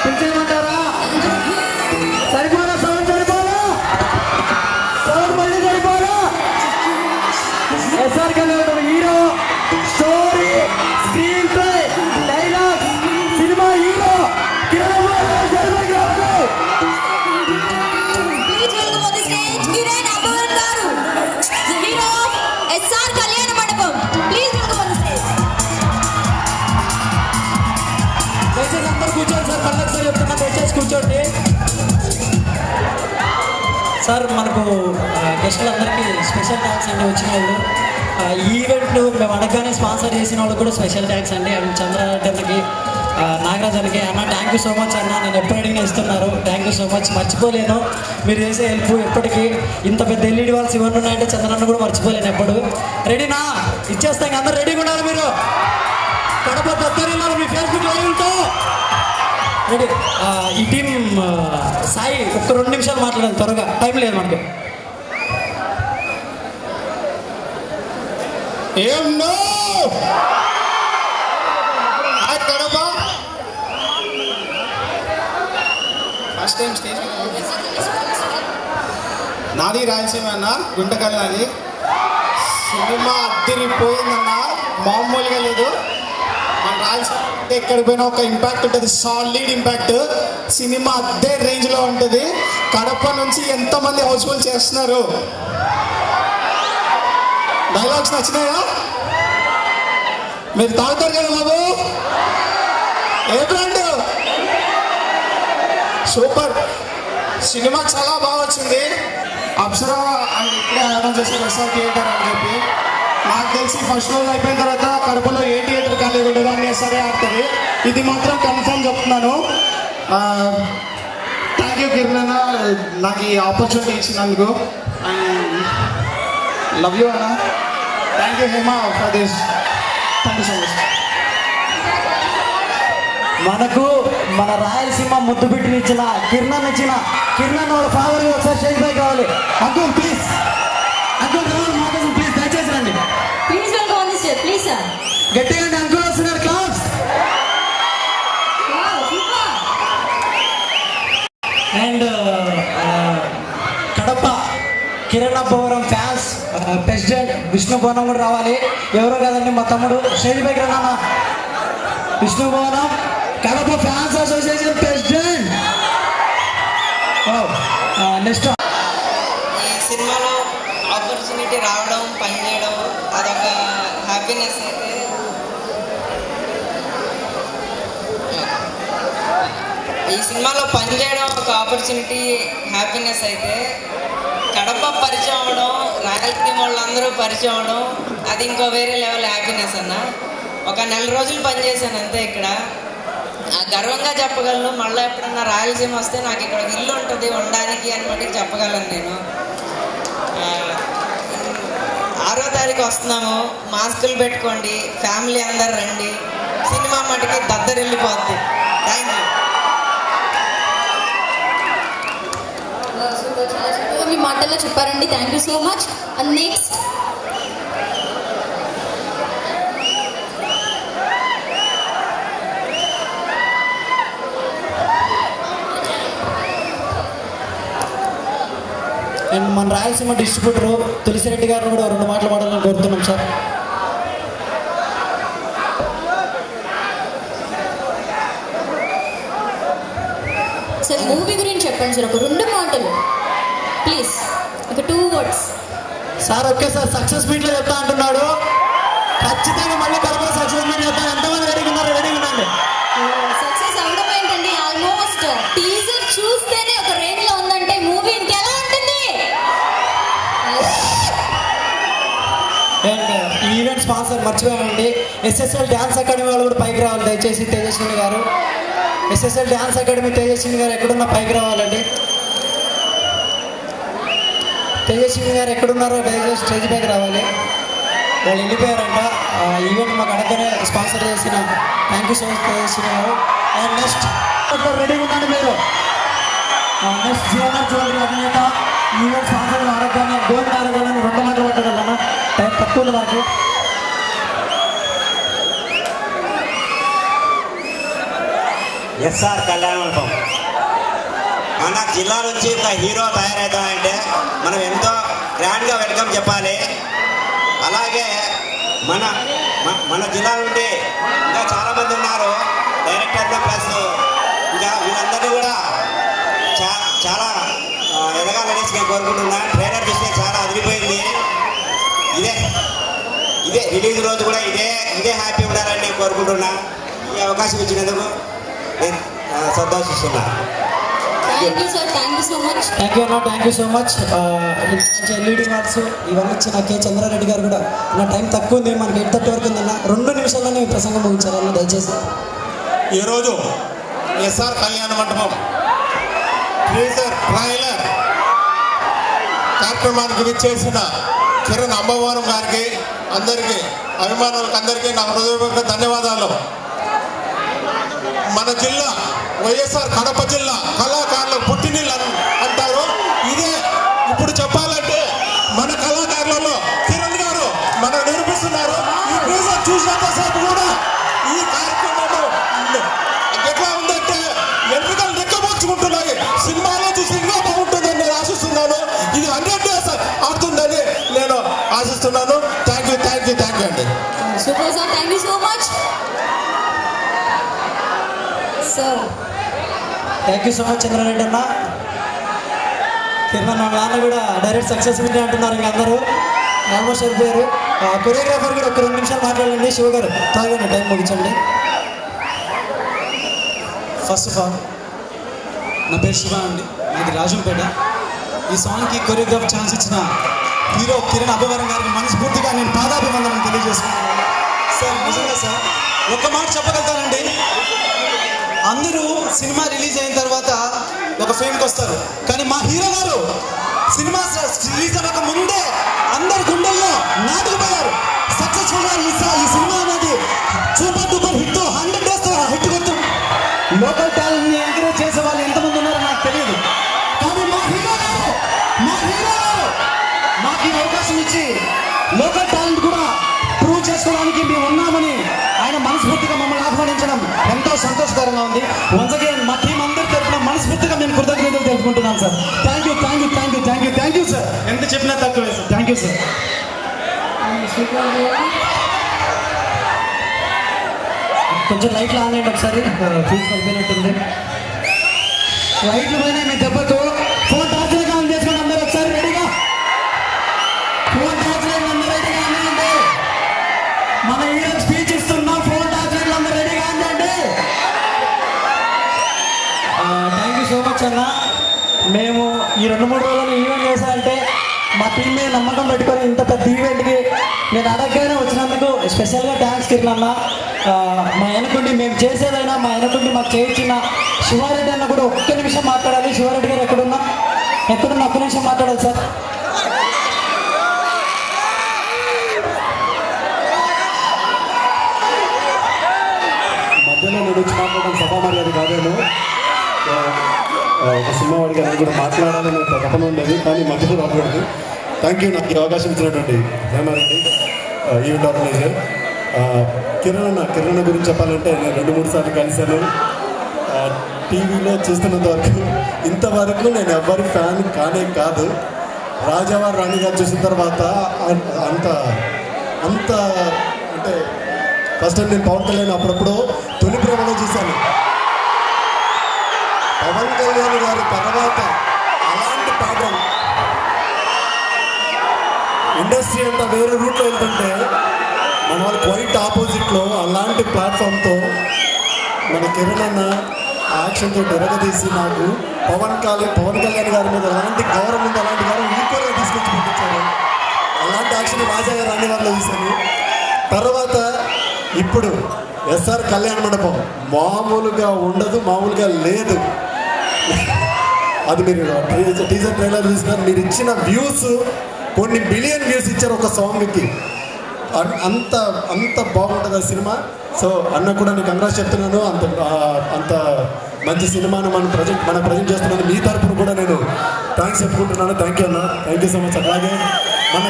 పిలిచేయమంటారా? సరిపోదా? సౌండ్ సరిపోదా? సౌండ్ మళ్ళీ సరిపోదా? SR Kalyan hero, story, screenplay, dialogue, cinema hero Kiran SR Kalyana Mandapam, please welcome on the stage. దయచేసి అందరూ కూర్చోండి సార్. మళ్ళీ సార్ చెప్తున్నా, దయచేసి కూర్చోండి సార్. మనకు గెస్టులందరికీ స్పెషల్ థ్యాంక్స్ అండి వచ్చిన వాళ్ళు. ఈవెంట్లు మేము అడగగానే స్పాన్సర్ చేసిన వాళ్ళు కూడా స్పెషల్ థ్యాంక్స్ అండి. అండ్ చంద్రారెడ్డికి, నాగరాజన్కి అన్న థ్యాంక్ యూ సో మచ్ అన్న. నేను ఎప్పుడు అడిగినా ఇస్తున్నారు, థ్యాంక్ యూ సో మచ్. మర్చిపోలేను మీరు చేసే హెల్ప్ ఎప్పటికీ. ఇంత పెద్ద ఎల్ఈడి వాల్స్ ఇవన్నీ ఉన్నాయంటే చంద్రన్న కూడా మర్చిపోలేను ఎప్పుడు. రెడీనా? ఇచ్చేస్తాం, అందరూ రెడీగా ఉన్నారు. మీరు కడప దత్తరిల్లారు మీ ఫేస్బుక్ లైవ్తో రెడీ. ఈ టీం సాయి ఒక్క 2 నిమిషాలు మాట్లాడాలి, త్వరగా, టైం లేదు మనకు. కడప ఫస్ట్ టైం స్టేజ్ నాది రాయలసీమ అన్న, గుంటకల్ నాది. సినిమా అద్దరిపోయిందన్న, మామూలుగా లేదు. మన రాయలసీమ ఎక్కడికి పోయినా ఒక ఇంపాక్ట్ ఉంటుంది, సాలిడ్ ఇంపాక్ట్. సినిమా అదే రేంజ్లో ఉంటుంది. కడప నుంచి ఎంతమంది హౌస్ఫుల్ చేస్తున్నారు. డైలాగ్స్ నచ్చినాయా? మీరు తాగుతారు కదా బాబు? ఏ బ్రాండ్? సూపర్. సినిమా చాలా బాగా వచ్చింది. అప్సరా అండ్ ఇప్పుడే అనౌన్స్ చేశారు ఎస్ఆర్ థియేటర్ అని చెప్పి. నాకు తెలిసి ఫస్ట్ రోజు అయిపోయిన తర్వాత కడపలో ఏ థియేటర్ ఖాళీ ఉండదు అని సరే ఆడుతుంది. ఇది మాత్రం కన్ఫర్మ్ చెప్తున్నాను. థ్యాంక్ యూ కిరణ్ అన్న, నాకు ఈ ఆపర్చునిటీ ఇచ్చినందుకు. లవ్ యూ అన్న. Thank you Hema for this. Thank you so much. మనకు మన రాయలసీమ ముద్దు బిడ్డనిచ్చిన కిరణ్ వాళ్ళ ఫాదర్ ఒకసారి స్టేజ్ పైకి రావాలి. అంకుల్ ప్లీజ్, అంకుల్ మాకోసం ప్లీజ్ దయచేసి రండి. Please welcome on the stage please sir. గట్టిగా అంకుల్ వస్తున్నారు. Claps. And Kadapa Kiran Abbavaram fans president Vishnu భవనం కూడా రావాలి. ఎవరో కదండి మా తమ్ముడు. స్టేజ్ పైకి రండి. విష్ణు భవనం Kadapa fans association president. Next ఈ సినిమాలో ఆపర్చునిటీ రావడం, పనిచేయడం అదొక హ్యాపీనెస్ అయితే. ఈ సినిమాలో పనిచేయడం ఒక ఆపర్చునిటీ, హ్యాపీనెస్ అయితే కడప పరిచయం అవడం, రాయలసీమ వాళ్ళందరూ పరిచయం అవడం అది ఇంకో వేరే లెవెల్ హ్యాపీనెస్ అన్న. ఒక 4 రోజులు పనిచేశాను అంతే ఇక్కడ. గర్వంగా చెప్పగలను. మళ్ళీ ఎప్పుడన్నా రాయలసీమ వస్తే నాకు ఇక్కడ ఇల్లు ఉంటుంది ఉండడానికి అని మటుకు చెప్పగలను నేను. 6వ తారీఖు వస్తున్నాము. మాస్కులు పెట్టుకోండి, ఫ్యామిలీ అందరు రండి. సినిమా మటుకి దద్దరిల్లిపోద్ది. Thank you. మీ మాటల్లో చెప్పారండి. Thank you so much. And next and మన రాయలసీమ డిస్ట్రిబ్యూటర్ తులసిరెడ్డి గారిని కూడా 2 మాటలు మాట్లాడాలని కోరుతున్నాం సార్. సార్ మూవీ గురించి చెప్పండి సార్. ఒక 2 మాటలు ప్లీజ్. ఒక 2 words. Sir okay sir. Success మీట్లో చెప్తా అంటున్నాడు. ఖచ్చితంగా మళ్ళీ కడప సక్సెస్ మీట్ చెప్తాను. ఎంతమంది రెడీగా ఉన్నారు? రెడీగా ఉండండి. సక్సెస్ అవడం ఏంటండి, ఆల్మోస్ట్ టీజర్ చూస్తేనే ఒక రేంజ్ లో ఉందంటే మూవీ ఇంకెలా ఉంటుంది. అండ్ ఈవెంట్ స్పాన్సర్ మర్చిపోయామండి. ఎస్ఎస్ఎల్ డ్యాన్స్ అకాడమీ వాళ్ళు కూడా పైకి రావాలి దయచేసి. తేజస్విని గారు, ఎస్ఎస్ఎల్ డ్యాన్స్ అకాడమీ తేజస్విని గారు ఎక్కడున్నా పైకి రావాలండి. తేజస్విని గారు ఎక్కడున్నారో దయచేసి స్టేజ్ పైకి రావాలి. వాళ్ళు వెళ్ళిపోయారంట. ఈవెంట్ మాకు అడగనే స్పాన్సర్ చేసిన thank you so much Tejaswini గారు. అండ్ నెక్స్ట్ రెడీగా ఉండండి మీరు. నెక్స్ట్ జీవన్ చౌదరి అధినేత ఈవెంట్ స్పాన్సర్ ఆరోగ్యాన్ని గోల్డ్ ఆరోగ్యాన్ని 2 మాటలు పట్టగలన్నా. టైం తక్కువ నాకు. ఎస్ఆర్ కళ్యాణ మండపం మన జిల్లా నుంచి ఒక హీరో తయారవుతామంటే మనం ఎంతో గ్రాండ్గా వెల్కమ్ చెప్పాలి. అలాగే మన మన జిల్లా నుండి ఇంకా చాలామంది ఉన్నారు డైరెక్టర్లు ప్లస్ ఇంకా వీళ్ళందరినీ కూడా చాలా ఎదగాలనేసి నేను కోరుకుంటున్నా. ట్రైలర్ చూస్తే చాలా అదిరిపోయింది. ఇదే రిలీజ్ రోజు కూడా ఇదే హ్యాపీ ఉండాలని నేను కోరుకుంటున్నా. ఈ అవకాశం ఇచ్చినందుకు నేను సంతోషిస్తున్నా. Thank you sir. Thank you so much. Thank you అన్న. Thank you so much. LED marks ఇవన్నీ ఇచ్చిన కే చంద్రారెడ్డి గారు కూడా నా టైం తక్కువ ఉంది, మనకి 8:30 వరకు ఉందన్న. 2 నిమిషాల్లోనే మీ ప్రసంగం ముగించారన్న దయచేసి. ఈరోజు ఎస్ఆర్ కళ్యాణ మండపం టీజర్ ట్రైలర్ కార్యక్రమానికి విచ్చేసిన కిరణ్ అమ్మవారం గారికి, అందరికీ అభిమానులకు అందరికీ నా హృదయపూర్వక ధన్యవాదాలు. మన జిల్లా వైఎస్ఆర్ కడప జిల్లా కళాకారులకు పుట్టినిల్లు అంటారు. ఇదే ఇప్పుడు చెప్పాలంటే మన కళాకారులలో కిరణ్ గారు మనం నిరూపిస్తున్నారు. ఈ టీజర్ చూసినంతసేపు కూడా ఈ కార్యక్రమం ఎట్లా ఉందంటే ఎంపికలు లెక్కపరుచుకుంటున్నాయి. సినిమాలో చూసి ఇంకా బాగుంటుందని నేను ఆశిస్తున్నాను. ఇది 100 days ఆడుతుందని నేను ఆశిస్తున్నాను. థ్యాంక్ యూ అండి. Super sir. Thank you so much sir. Thank you so much Chandrareddy అన్న. కిరణ్ మా నాన్న కూడా డైరెక్ట్ సక్సెస్ మీట్ అంటున్నారు. ఇంకా అందరూ ఆల్మోస్ట్ వెళ్ళిపోయారు. కొరియోగ్రాఫర్ కూడా ఒక 2 నిమిషాలు మాట్లాడండి. శివ గారు తాగండి, టైం ముగించండి. ఫస్ట్ ఆఫ్ ఆల్ నా పేరు శివ అండి, మాది రాజంపేట. ఈ సాంగ్కి కొరియోగ్రాఫ్ ఛాన్స్ ఇచ్చిన హీరో కిరణ్ అభయవరం గారికి మనస్ఫూర్తిగా నేను పాదాభివందనం తెలియజేసుకుంటున్నాను. సార్ నిజంగా సార్ ఒక్క మాట చెప్పగలుగుతానండి, అందరూ సినిమా రిలీజ్ అయిన తర్వాత ఒక ఫేమ్కి వస్తారు, కానీ మా హీరో గారు సినిమా రిలీజ్ అవ్వక ముందే అందరి గుండెల్లో నాటుకుపోయారు. సక్సెస్ఫుల్గా ఈ సినిమా అనేది super duper hit, 100 days hit కొడుతూ లోకల్ టాలెంట్ని ఎంకరేజ్ చేసే వాళ్ళు ఎంతమంది ఉన్నారో నాకు తెలియదు, కానీ మా హీరో గారు మాకు ఈ అవకాశం ఇచ్చి లోకల్ టాలెంట్ కూడా ప్రూవ్ చేసుకోవడానికి మేము ఉన్నామని ఆయన మనస్ఫూర్తిగా మమ్మల్ని ఆహ్వానించడం ఎంతో సంతోషకరంగా ఉంది. వన్స్ అగైన్ మా టీం అందరి తరఫున మనస్ఫూర్తిగా మేము కృతజ్ఞతలు తెలుపుకుంటున్నాం సార్. Thank you sir. ఎంత చెప్పినా తక్కువే సార్. Thank you sir. కొంచెం లైట్లు ఆన్ అయ్యండి ఒకసారి, ఫీజు కలిపినట్టుంది. లైట్లు పైన మీ దెబ్బకు ఫోన్ టార్చ్ లైట్ ఆన్ చేసుకోండి అందరూ ఒకసారి రెడీగా. ఫోన్ టార్చ్ లైట్లు అందరూ రెడీగా ఆనండి. మన ఈరోజు స్పీచ్ ఇస్తున్నాం, ఫోన్ టార్చ్ లైట్లు అందరూ రెడీగా ఆనండి. థ్యాంక్ యూ సో మచ్ అన్న. మేము ఈ 2-3 రోజులు ఈవెంట్ చేశారంటే మా టీం మీద నమ్మకం పెట్టుకొని ఇంత పెద్ద ఈవెంట్కి నేను అడగగానే వచ్చినందుకు స్పెషల్గా థ్యాంక్స్ కిరణ్ అన్న. మా వెనకుండి మేము చేసేదైనా మా వెనకుండి మాకు చేయించిన శివారెడ్డి అన్న కూడా ఒక్క నిమిషం మాట్లాడాలి. శివారెడ్డి గారు ఎక్కడున్నా ఒక్క నిమిషం మాట్లాడాలి సార్. మధ్యలో నేను వచ్చి మాట్లాడడం సభా మర్యాద కాదేమో. ఒక సినిమా వాడికి నేను కూడా మాట్లాడాలని ఒక తపన ఉండేది, కానీ మధ్యలో రాకూడదు. థ్యాంక్ యూ నాకు ఈ అవకాశం ఇచ్చినటువంటి హేమారెడ్డి ఈవెంట్ ఆర్గనైజర్. కిరణ్ గురించి చెప్పాలంటే నేను 2-3 సార్లు కలిశాను. టీవీలో చూస్తున్నంత వరకు ఇంతవరకు నేను ఎవరి ఫ్యాన్ కానే కాదు. రాజావారి రాణి గారు చూసిన తర్వాత అంత అంటే ఫస్ట్ టైం నేను పవన్ కళ్యాణ్ అప్పుడప్పుడు తొలి ప్రేమలో చూశాను. పవన్ కళ్యాణ్ గారి తర్వాత అలాంటి ప్యాటర్న్ ఇండస్ట్రీ అంతా వేరే రూట్లో వెళ్తుంటే మన వాళ్ళు క్వైట్ ఆపోజిట్లో అలాంటి ప్లాట్ఫామ్తో మన కిరణ్ అన్న యాక్షన్తో తెరగదీసి నాకు పవన్ కళ్యాణ్ గారి మీద అలాంటి గౌరవం ఉంది, అలాంటి గౌరవం ఈక్వల్గా తీసుకొచ్చి పంపించారు. అలాంటి యాక్షన్ రాజా గారు అన్ని వాళ్ళు చూశాను. తర్వాత ఇప్పుడు ఎస్ఆర్ కళ్యాణ మండపం మామూలుగా ఉండదు, మామూలుగా లేదు. అది మీరు టీజర్ ట్రైలర్ చూసినారు. మీరు ఇచ్చిన వ్యూస్ కొన్ని బిలియన్ వ్యూస్ ఇచ్చారు ఒక సాంగ్కి. అంత బాగుంటుంది ఆ సినిమా. సో అన్న కూడా నేను కంగ్రాట్స్ చెప్తున్నాను. అంత మంచి సినిమాను మనం ప్రజెంట్ చేస్తున్నాను. మీ తరపున కూడా నేను థ్యాంక్స్ చెప్పుకుంటున్నాను. థ్యాంక్ యూ అన్న, థ్యాంక్ యూ సో మచ్. అలాగే మన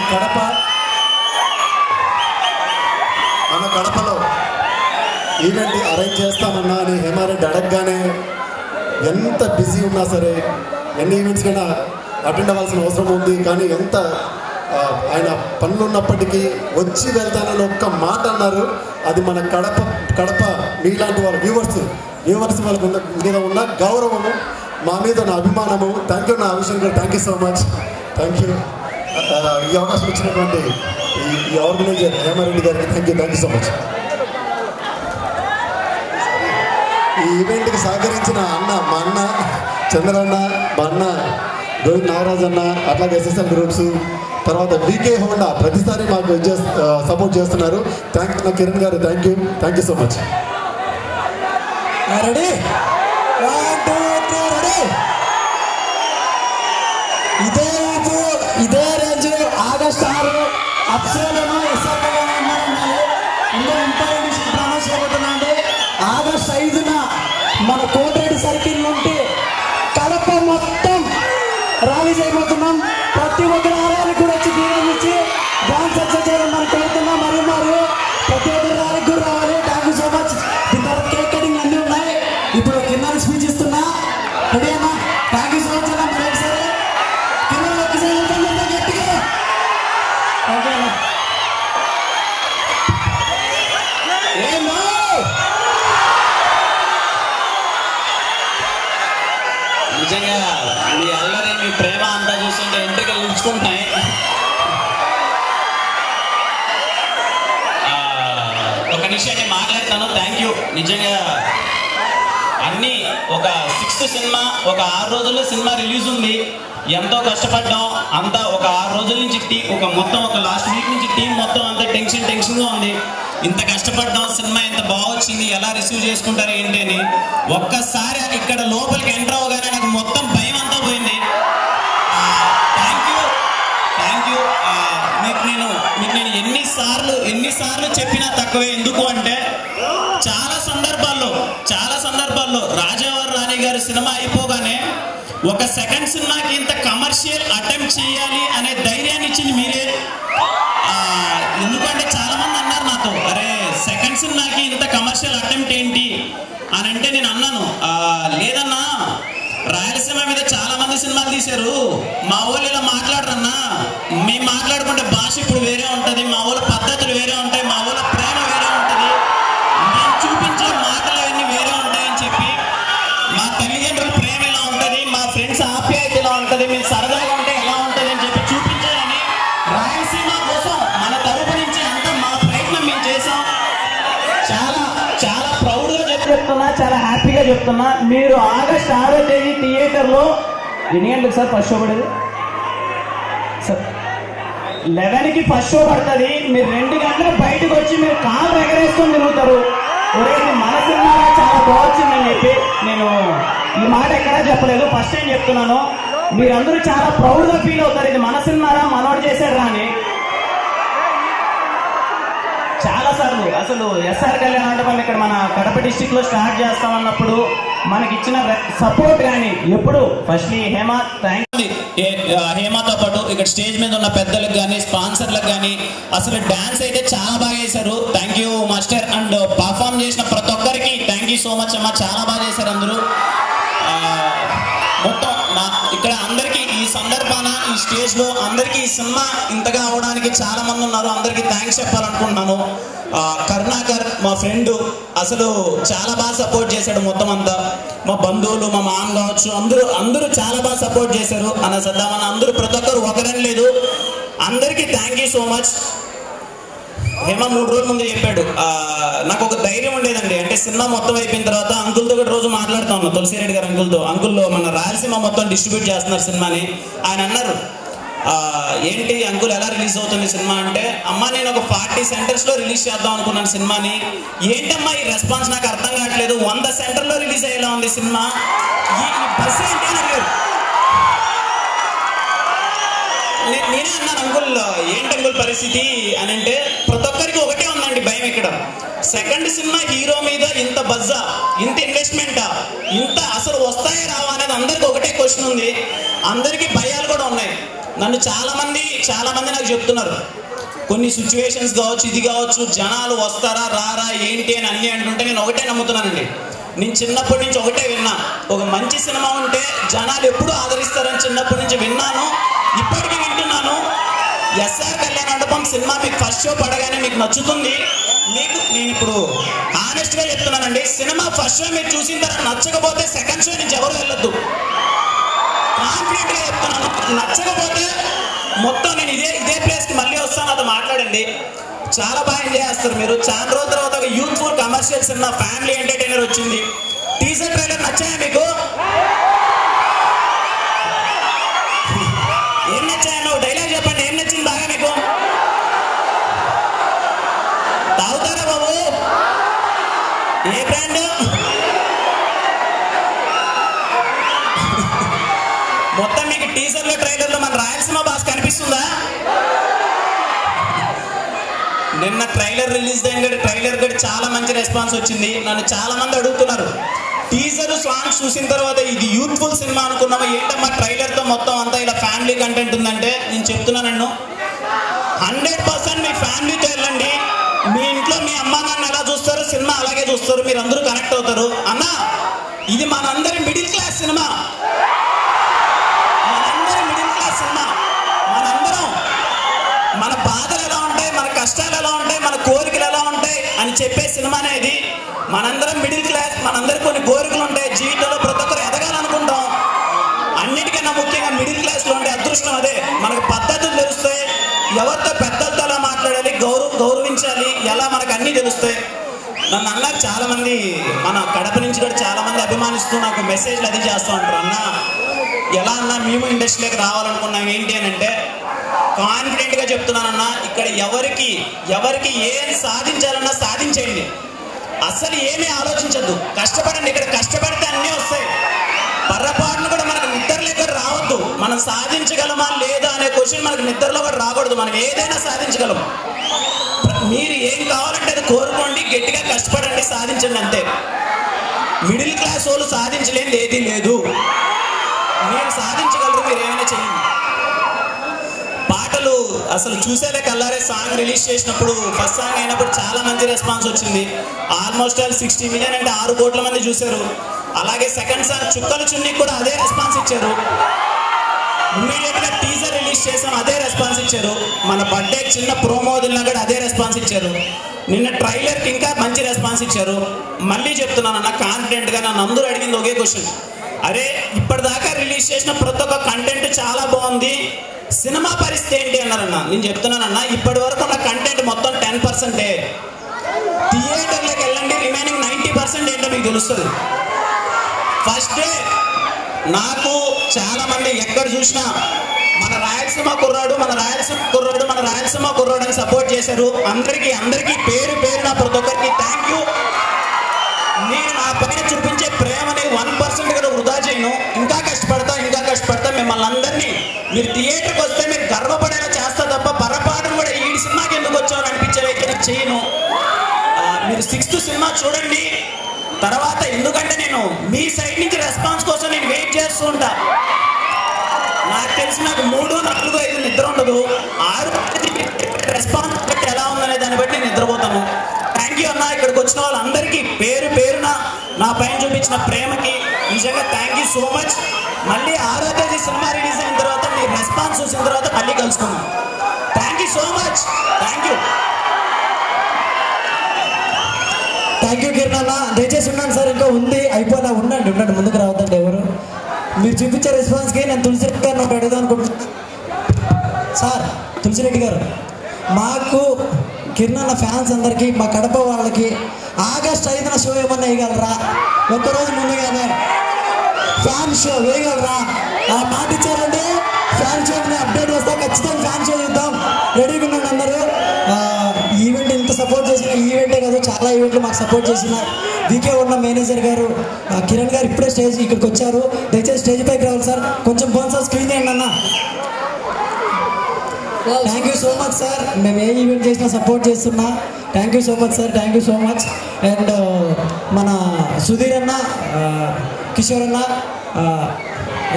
కడపలో ఈవెంట్ అరేంజ్ చేస్తామన్నా అని హేమారెడ్డి అడగగానే ఎంత బిజీ ఉన్నా సరే ఎన్ని ఈవెంట్స్ కైనా అటెండ్ అవ్వాల్సిన అవసరం ఉంది, కానీ ఎంత ఆయన పనులు ఉన్నప్పటికీ వచ్చి వెళ్తానని ఒక్క మాట అన్నారు. అది మన కడప మీలాంటి వాళ్ళ వ్యూవర్స్ వాళ్ళకు మీద ఉన్న గౌరవము, మా మీద ఉన్న అభిమానము. థ్యాంక్ యూ నా విషయం గారు, thank you so much. Thank you ఈ అవకాశం ఇచ్చినటువంటి ఈ ఆర్గనైజర్ హేమారెడ్డి గారికి థ్యాంక్ యూ సో మచ్. ఈ ఈవెంట్కి సహకరించిన మా అన్న చంద్రన్న, మా అన్న గోవింద్ నాగరాజ్ అన్న, అట్లాగే ఎస్ఎస్ఎల్ గ్రూప్స్, తర్వాత వీకే హోండా ప్రతిసారి మాకు సపోర్ట్ చేస్తున్నారు. థ్యాంక్ యూ కిరణ్ గారు, thank you so much. Ready? 1, 2, 3 ready? ఇదే రేంజ్ ఆగస్ట్ 6 అప్సరలోనో ఎస్ఆర్లోనో ఇంకో ఇంపార్టెంట్ విషయం ప్రమోట్ చేయబోతున్నాండి. ఆగస్ట్ 5న మన కోటిరెడ్డి సర్కిల్ నుండి కడప మొత్తం ర్యాలీ చేయబోతున్నాం. ప్రతి ఒక్కరు ర్యాలీకి కూడా వచ్చి దీవెనలు ఇచ్చి డాన్స్ ఎక్సర్సైజ్ చేయడం మనం కోరుతున్నాం. మరియు ప్రతి ఒక్కరు ర్యాలీకి కూడా రావాలి. Thank you so much. దీని తర్వాత కేక్ కటింగ్ అన్నీ ఉన్నాయి. ఇప్పుడు కింద స్పీచ్ ఇస్తున్నా. రెడీ అమ్మా? థ్యాంక్ యూ సో మచ్ అన్న. మరొకసారి కింద గట్టిగా ఓకే అన్న. నిజంగా మీ అల్లరి, మీ ప్రేమ అంతా చూస్తుంటే ఎంట్రికలు నిలుచుకుంటున్నాయి. ఒక నిమిషం నేను మాట్లాడతాను. Thank you. నిజంగా అన్నీ ఒక 6th సినిమా, ఒక 6 రోజుల్లో సినిమా రిలీజ్ ఉంది. ఎంతో కష్టపడ్డాం అంతా. ఒక 6 రోజుల నుంచి ఒక లాస్ట్ వీక్ నుంచి టీం మొత్తం అంతా టెన్షన్గా ఉంది. ఇంత కష్టపడ్డాం, సినిమా ఎంత బాగా వచ్చింది, ఎలా రిసీవ్ చేసుకుంటారు ఏంటి అని. ఒక్కసారి ఇక్కడ లోపలికి ఎంటర్ అవగానే నాకు మొత్తం భయం అంతా పోయింది. Thank you. మీకు నేను ఎన్నిసార్లు చెప్పినా తక్కువే. ఎందుకు అంటే చాలా సందర్భాల్లో రాజావారి రాణి గారి సినిమా అయిపోగానే ఒక సెకండ్ సినిమాకి ఇంత కమర్షియల్ అటెంప్ట్ చేయాలి అనే ధైర్యాన్ని ఇచ్చింది మీరే. ఎందుకంటే చాలా మంది అన్నారు నాతో, అరే సెకండ్ సినిమాకి ఇంత కమర్షియల్ అటెంప్ట్ ఏంటి అని అంటే నేను అన్నాను, లేదన్నా రాయలసీమ మీద చాలా మంది సినిమాలు తీశారు, మా వాళ్ళు ఇలా మాట్లాడరన్నా. మేము మాట్లాడుకుంటే భాష ఇప్పుడు వేరే ఉంటుంది, మా వాళ్ళ పద్ధతులు వేరే ఉంటాయి, మా వాళ్ళ ప్రేమ వేరే ఉంటుంది, మేము చూపించే మాటలు అవన్నీ వేరే ఉంటాయని చెప్పి, మా తల్లిదండ్రుల ప్రేమ ఎలా ఉంటుంది, మా ఫ్రెండ్స్ ఆప్యాయత ఎలా ఉంటుంది, మేము సరదాగా ఉంటే ఎలా ఉంటుంది అని చెప్పి చూపించాలని రాయలసీమ కోసం మన తరపు నుంచి అంతా మా ప్రయత్నం మేము చేసాం. చాలా ప్రౌడ్గా చెప్తున్నా, చాలా హ్యాపీగా చెప్తున్నా. మీరు ఆగస్ట్ 6వ తేదీ థియేటర్లో ఎన్ని గంటలకు సార్ ఫస్ట్ షో పడేది? సార్ 11కి ఫస్ట్ షో పడుతుంది. మీరు 2 గంటలకు బయటకు వచ్చి మీరు కాలు ఎగరేసుకొని తిరుగుతారు. ఒరే మన సినిమా చాలా బాగుందని చెప్పి నేను ఈ మాట ఎక్కడా చెప్పలేదు, ఫస్ట్ టైం చెప్తున్నాను. మీరందరూ చాలా ప్రౌడ్గా ఫీల్ అవుతారు, ఇది మన సినిమారా, మనోడు చేశాడు అని. చాలా సార్లు అసలు ఎస్ఆర్ కళ్యాణ మండపం ఇక్కడ మన కడప డిస్టిక్లో స్టార్ట్ చేస్తామన్నప్పుడు మనకి ఇచ్చిన సపోర్ట్ కానీ ఎప్పుడు ఫస్ట్లీ హేమతో పాటు ఇక్కడ స్టేజ్ మీద ఉన్న పెద్దలకు కానీ స్పాన్సర్లకు కానీ అసలు డాన్స్ అయితే చాలా బాగా చేశారు. Thank you master. And perform చేసిన ప్రతి ఒక్కరికి థ్యాంక్ యూ సో మచ్ అమ్మా, చాలా బాగా చేశారు అందరూ. మొత్తం ఇక్కడ అందరికీ ఈ సందర్భాన ఈ స్టేజ్లో అందరికీ ఈ సినిమా ఇంతగా అవడానికి చాలా మంది ఉన్నారు, అందరికీ థ్యాంక్స్ చెప్పాలనుకుంటున్నాను. కరుణాకర్ మా ఫ్రెండ్ అసలు చాలా బాగా సపోర్ట్ చేశాడు. మొత్తం అంతా మా బంధువులు, మా మామ కావచ్చు, అందరూ చాలా బాగా సపోర్ట్ చేశారు. అన్న సద్దామన్న అందరూ ప్రతి ఒక్కరు ఒకరని లేదు, అందరికీ thank you so much. Hema 3 రోజుల ముందు చెప్పాడు, నాకు ఒక ధైర్యం ఉండేదండి. అంటే సినిమా మొత్తం అయిపోయిన తర్వాత అంకుల్తో కూడా రోజు మాట్లాడుతా ఉన్నాను, తులసిరెడ్డి గారు అంకుల్లో మన రాయలసీమ మొత్తం డిస్ట్రిబ్యూట్ చేస్తున్నారు సినిమాని. ఆయన అన్నారు, ఏంటి అంకుల్ ఎలా రిలీజ్ అవుతుంది సినిమా అంటే, అమ్మ నేను ఒక 40 సెంటర్స్లో రిలీజ్ చేద్దాం అనుకున్నాను సినిమాని. ఏంటమ్మా ఈ రెస్పాన్స్ నాకు అర్థం కావట్లేదు, 100 సెంటర్లో రిలీజ్ అయ్యేలా ఉంది సినిమా, ఈ బస్ ఏంటి అని అడిగారు. నేనే అన్నాను, అంకుల్ ఏంటి అంకుల్ పరిస్థితి అని అంటే, ప్రతి ఒక్కరికి ఒకటే ఉందండి భయం. ఇక్కడ సెకండ్ సినిమా హీరో మీద ఇంత బజ్జా, ఇంత ఇన్వెస్ట్మెంటా, ఇంత అసలు వస్తాయా రావా అనేది అందరికి ఒకటే క్వశ్చన్ ఉంది. అందరికీ భయాలు కూడా ఉన్నాయి. నన్ను చాలా మంది నాకు చెప్తున్నారు, కొన్ని సిచ్యువేషన్స్ కావచ్చు, ఇది కావచ్చు, జనాలు వస్తారా రారా ఏంటి అని అన్నీ అంటుంటే నేను ఒకటే నమ్ముతున్నానండి. నేను చిన్నప్పటి నుంచి ఒకటే విన్నా, ఒక మంచి సినిమా ఉంటే జనాలు ఎప్పుడు ఆదరిస్తారని చిన్నప్పటి నుంచి విన్నాను, ఇప్పటికీ వింటున్నాను. ఎస్ఆర్ కళ్యాణ మండపం సినిమా మీకు ఫస్ట్ షో పడగానే మీకు నచ్చుతుంది. నేను ఇప్పుడు ఆనెస్ట్గా చెప్తున్నానండి, సినిమా ఫస్ట్ షో మీరు చూసిన తర్వాత నచ్చకపోతే సెకండ్ షో నుంచి ఎవరు వెళ్ళొద్దు. కాన్ఫిడెంట్గా చెప్తున్నాను, నచ్చకపోతే మొత్తం నేను ఇదే ప్లేస్కి మళ్ళీ వస్తాను, అది మాట్లాడండి. చాలా బాగా ఎంజాయ్ చేస్తారు మీరు. చాలా రోజుల తర్వాత ఒక youthful commercial cinema, family entertainer వచ్చింది. టీజర్ ట్రైలర్ నచ్చాయా మీకు? ఏం నచ్చాయన్న డైలాగ్ చెప్పండి, ఏం నచ్చింది బాగా మీకు? తాగుతారా బాబు? ఏ బ్రాండ్? మొత్తం మీకు టీజర్లో ట్రైలర్లో మన రాయలసీమ బాస్ కనిపిస్తుందా? నిన్న ట్రైలర్ రిలీజ్ అయిన ట్రైలర్ కూడా చాలా మంచి రెస్పాన్స్ వచ్చింది. నన్ను చాలా మంది అడుగుతున్నారు, టీజర్ సాంగ్స్ చూసిన తర్వాత ఇది యూత్ఫుల్ సినిమా అనుకున్నామా, ఏంటమ్మా ట్రైలర్తో మొత్తం అంతా ఇలా ఫ్యామిలీ కంటెంట్ ఉందంటే, నేను చెప్తున్నాను 100% మీ ఫ్యామిలీతో వెళ్ళండి. మీ ఇంట్లో మీ అమ్మా నాన్న ఎలా చూస్తారో సినిమా అలాగే చూస్తారు, మీరు అందరూ కనెక్ట్ అవుతారు. అన్న ఇది మనందరి మిడిల్ క్లాస్ సినిమా, మనందరి మిడిల్ క్లాస్ సినిమా. మనందరం మన బాధలు ఎలా ఉంటాయి, మన కష్టాలు ఎలా ఉంటాయి, మన కోరికలు ఎలా ఉంటాయి అని చెప్పే సినిమానే ఇది. మనందరం మిడిల్ క్లాస్, మనందరికి కొన్ని కోరికలు ఉంటాయి జీవితంలో, ప్రతి ఒక్కరు ఎదగాలనుకుంటాం. అన్నిటికన్నా ముఖ్యంగా మిడిల్ క్లాస్లో ఉండే అదృష్టం అదే. మనకు పద్ధతులు తెలుస్తాయి, ఎవరితో పెద్దలతో ఎలా మాట్లాడాలి, గౌరవించాలి, ఎలా మనకు అన్నీ తెలుస్తాయి. నన్ను అన్న చాలా మంది మన కడప నుంచి కూడా చాలా మంది అభిమానిస్తూ నాకు మెసేజ్లు అది చేస్తూ ఉంటారు. అన్న ఎలా అన్నా మేము ఇండస్ట్రీలోకి రావాలనుకున్నాం ఏంటి అని అంటే కాన్ఫిడెంట్గా చెప్తున్నానన్న, ఇక్కడ ఎవరికి ఏం సాధించాలన్నా సాధించేయండి, అస్సలు ఏమీ ఆలోచించద్దు, కష్టపడండి. ఇక్కడ కష్టపడితే అన్నీ వస్తాయి. పొరపాటును కూడా మనకు నిద్రలో కూడా రావద్దు. మనం సాధించగలమా లేదా అనే క్వశ్చన్ మనకు నిద్రలో కూడా రాకూడదు. మనం ఏదైనా సాధించగలం. మీరు ఏం కావాలంటే అది కోరుకోండి, గట్టిగా కష్టపడండి, సాధించండి అంతే. మిడిల్ క్లాస్ వాళ్ళు సాధించలేనిది ఏదీ లేదు. మీరు సాధించగలరు, మీరు ఏమైనా చేయండి. పాటలు అసలు చూసేదే కల్లారే సాంగ్ రిలీజ్ చేసినప్పుడు ఫస్ట్ సాంగ్ అయినప్పుడు చాలా మంచి రెస్పాన్స్ వచ్చింది. ఆల్మోస్ట్ 60 మిలియన్ అంటే 6 కోట్ల మంది చూశారు. అలాగే సెకండ్ సాంగ్ చుక్కల చున్నీ కూడా అదే రెస్పాన్స్ ఇచ్చారు. ఇమ్మీడియట్ గా టీజర్ రిలీజ్ చేసాం, అదే రెస్పాన్స్ ఇచ్చారు. మన బర్త్డే చిన్న ప్రోమో వదిలినా కూడా అదే రెస్పాన్స్ ఇచ్చారు. నిన్న ట్రైలర్కి ఇంకా మంచి రెస్పాన్స్ ఇచ్చారు. మళ్ళీ చెప్తున్నాను అన్న, కాన్ఫిడెంట్గా నన్ను అందరూ అడిగింది ఒకే క్వశ్చన్, అరే ఇప్పటిదాకా రిలీజ్ చేసిన ప్రతి ఒక్క కంటెంట్ చాలా బాగుంది, సినిమా పరిస్థితి ఏంటి అన్నారన్న. నేను చెప్తున్నానన్న, ఇప్పటి వరకు ఉన్న కంటెంట్ మొత్తం 10%. థియేటర్లోకి వెళ్ళండి, రిమైనింగ్ 90% ఏంటో మీకు తెలుస్తుంది. ఫస్ట్ డే నాకు చాలా మంది ఎక్కడ చూసినా మన రాయలసీమ కుర్రాడు అని సపోర్ట్ చేశారు. అందరికీ పేరు నా ప్రతి ఒక్కరికి థ్యాంక్ యూ. నేను నా పైన చూపించే ప్రేమని 1% కూడా వృధా చేయను. ఇంకా కష్టపడతా మిమ్మల్ని అందరినీ మీరు థియేటర్కి వస్తే మీరు గర్వపడేలా చేస్తా తప్ప పొరపాటును కూడా ఈ సినిమాకి ఎందుకు వచ్చామని అనిపించేవైతే చేయను. మీరు 6th సినిమా చూడండి. తర్వాత ఎందుకంటే నేను మీ సైడ్ నుంచి రెస్పాన్స్ కోసం నేను వెయిట్ చేస్తూ ఉంటా. నాకు తెలిసి నాకు 3, 4, 5 నిద్ర ఉండదు. 6 రెస్పాన్స్ ఎలా ఉందనే దాన్ని బట్టి నేను నిద్రపోతాను. థ్యాంక్ యూ అన్న. ఇక్కడికి వచ్చిన వాళ్ళందరికీ పేరున నా పైన చూపించిన ప్రేమకి నిజంగా థ్యాంక్ యూ సో మచ్. మళ్ళీ 6వ తేదీ సినిమా రిలీజ్ అయిన తర్వాత మీ రెస్పాన్స్ చూసిన తర్వాత మళ్ళీ కలుసుకుందాం. Thank you so much. Thank you Kiran అన్న. దయచేసి ఉన్నాను సార్, ఇంకా ఉంది, అయిపోయినా ఉండండి, ముందుకు రావద్దండి ఎవరు. మీరు చూపించే రెస్పాన్స్కి నేను తులసిరెడ్డి గారిని ఒకటి అడుగుదాం అనుకుంటున్నాను. సార్ తులసిరెడ్డి గారు, మాకు కిరణ్ అన్న ఫ్యాన్స్ అందరికీ, మా కడప వాళ్ళకి ఆగస్ట్ 5న షో ఏమన్నా వేయగలరా? ఒక్కరోజు ముందుగానే ఫ్యాన్ షో వేయగలరా? ఆ మాట ఇచ్చారండి. ఫ్యాన్ షో అప్డేట్ వస్తా, ఖచ్చితంగా ఫ్యాన్ షో చూద్దాం. రెడీగా ఉన్నాను అందరూ. ఈవెంట్ ఇంత సపోర్ట్ చేసిన ఈవెంటే కాదు, చాలా ఈవెంట్లు మాకు సపోర్ట్ చేసిన వీకే ఉన్న మేనేజర్ గారు కిరణ్ గారు ఇప్పుడే ఇక్కడికి వచ్చారు. దయచేసి స్టేజ్ పైకి రావాలి సార్. కొంచెం ఫోన్ సార్ స్క్రీన్ చేయండి అన్న. Thank you so much sir. మేము ఏ ఈవెంట్ చేసినా సపోర్ట్ చేస్తున్నా. Thank you so much sir, thank you so much. And మన సుధీర్ అన్న, కిషోర్ అన్న,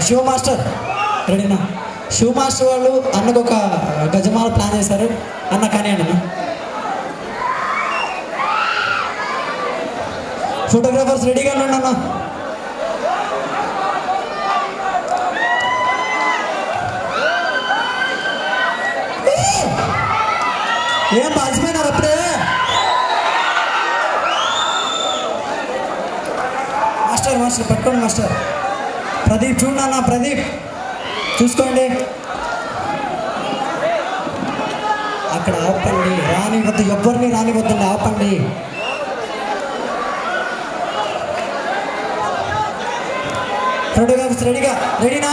శివ మాస్టర్ రెడీనా? శివ మాస్టర్ వాళ్ళు అన్నకు ఒక గజమాల ప్లాన్ చేశారు. అన్న కానీ అన్న ఫోటోగ్రాఫర్స్ రెడీగా ఉండండి అన్న. ఏం మర్చిపోయినారు అప్పుడే? మాస్టర్ పట్టుకోండి మాస్టర్. ప్రదీప్ చూడండి అన్న, ప్రదీప్ చూసుకోండి. అక్కడ ఆపండి, రానివద్దు, ఎవరిని రానివద్దండి, ఆపండి. ఫోటోగ్రాఫర్స్ రెడీనా?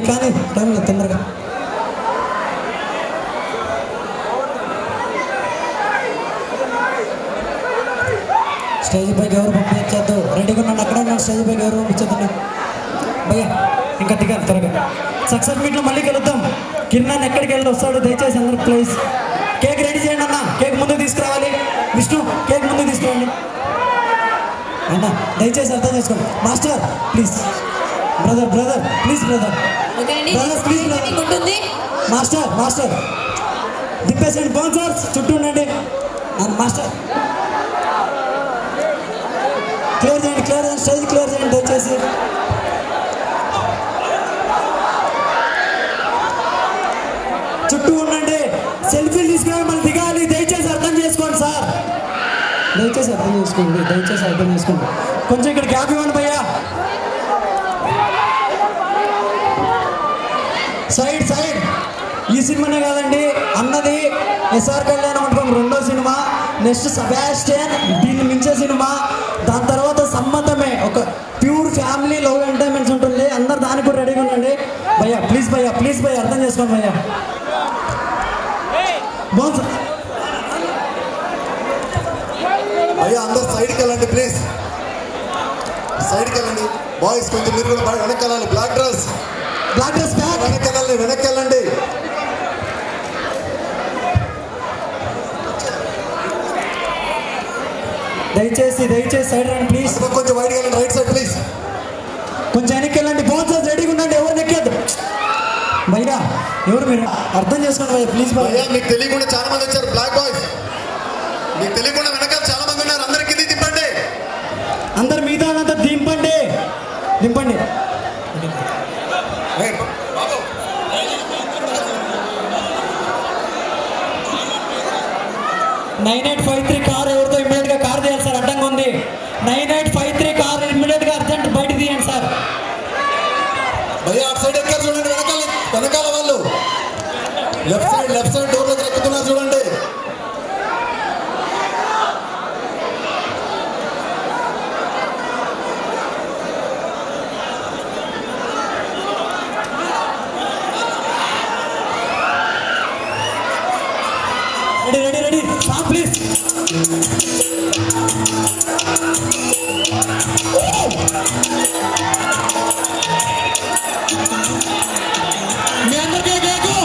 కానీ టైం లేదు, తొందరగా. స్టేజ్ పైకి ఎవరు పంపించద్దు, రెడీగా ఉన్నాను. అక్కడ ఉన్నాను, స్టేజ్ పైకి ఎవరు పంపించద్దు భయ్యా. ఇంకా దిగాలి త్వరగా. సక్సెస్ మీట్లో మళ్ళీ కలుద్దాం. కిరణ్ ఎక్కడికి వెళ్ళి వస్తాడు, దయచేసి అందరూ ప్లీజ్ కేక్ రెడీ చేయండి అన్న. కేక్ ముందుకు తీసుకురావాలి. విష్ణు కేక్ ముందుకు తీసుకురండి అన్న, దయచేసి అర్థం చేసుకోండి. Master please, brother please, brother please, master దిప్పేసండి. స్పాన్సర్స్ చుట్టూ ఉండండి. మాస్టర్ క్లియర్ చేయండి, స్టేజ్ క్లియర్ చేయండి దయచేసి. చుట్టూ ఉండండి. సెల్ఫీలు తీసుకురావాలి, మళ్ళీ దిగాలి. దయచేసి అర్థం చేసుకోండి సార్. దయచేసి అర్థం చేసుకోండి, దయచేసి అర్థం చేసుకోండి. కొంచెం ఇక్కడ గ్యాప్ ఇవ్వండి భయ్యా. Side side. ఈ సినిమానే కాదండి అన్నది ఎస్ఆర్ కళ్యాణ మండపం 2వ సినిమా, నెక్స్ట్ సెబాస్టియన్ దీన్ని మించే సినిమా, దాని తర్వాత సమ్మతమే ఒక ప్యూర్ ఫ్యామిలీ లవ్ ఎంటర్టైన్మెంట్స్ ఉంటుంది. అందరు దానికి కూడా రెడీగా ఉండండి భయ్యా. ప్లీజ్ భయ్యా, ప్లీజ్ భయ్యా అర్థం చేసుకోండి భయ్యా. బాగుంది భయ్యా, అందరు సైడ్కి వెళ్ళండి ప్లీజ్, సైడ్కి వెళ్ళండి. బాయ్స్ కొంచెం మీరు కూడా వెనక్కి వెళ్ళాలి. బ్లాక్ డ్రెస్ బ్యాక్ వెనక్కి వెళ్ళండి, వెనక్కి వెళ్ళండి. దయచేసి సైడ్ రండి ప్లీజ్. కొంచెం వైడ్కి వెళ్ళండి, రైట్ సైడ్ ప్లీజ్. కొంచెం వెనక్కి వెళ్ళండి. బాన్సర్స్ రెడీగా ఉండండి, ఎవరు నెక్కేద్దు భయ్యా. ఎవరు మీరు అర్థం చేసుకోండి భయ్యా ప్లీజ్ భయ్యా. మీకు తెలియకుండా చాలా మంది వచ్చారు బ్లాక్ బాయ్స్, మీకు తెలియకుండా వెనకాల చాలా మంది ఉన్నారు. అందరికి దింపండి, అందరు మిగతా అంతా దింపండి. 9853 కార్ ఎవరితో ఇమ్మీడియట్ గా కార్ తీయాలి సార్, అడ్డంగా ఉంది. 9853 కార్ ఇమ్మీడియట్ గా అర్జెంట్ బయట తీయండి సార్. భయ్యా అటు సైడ్ ఎక్కారు చూడండి, వెనకాల వాళ్ళు లెఫ్ట్ సైడ్ డోర్లోకి ఎక్కుతున్నారు చూడండి. Ready stop please. మీ అందరికీ కేకు.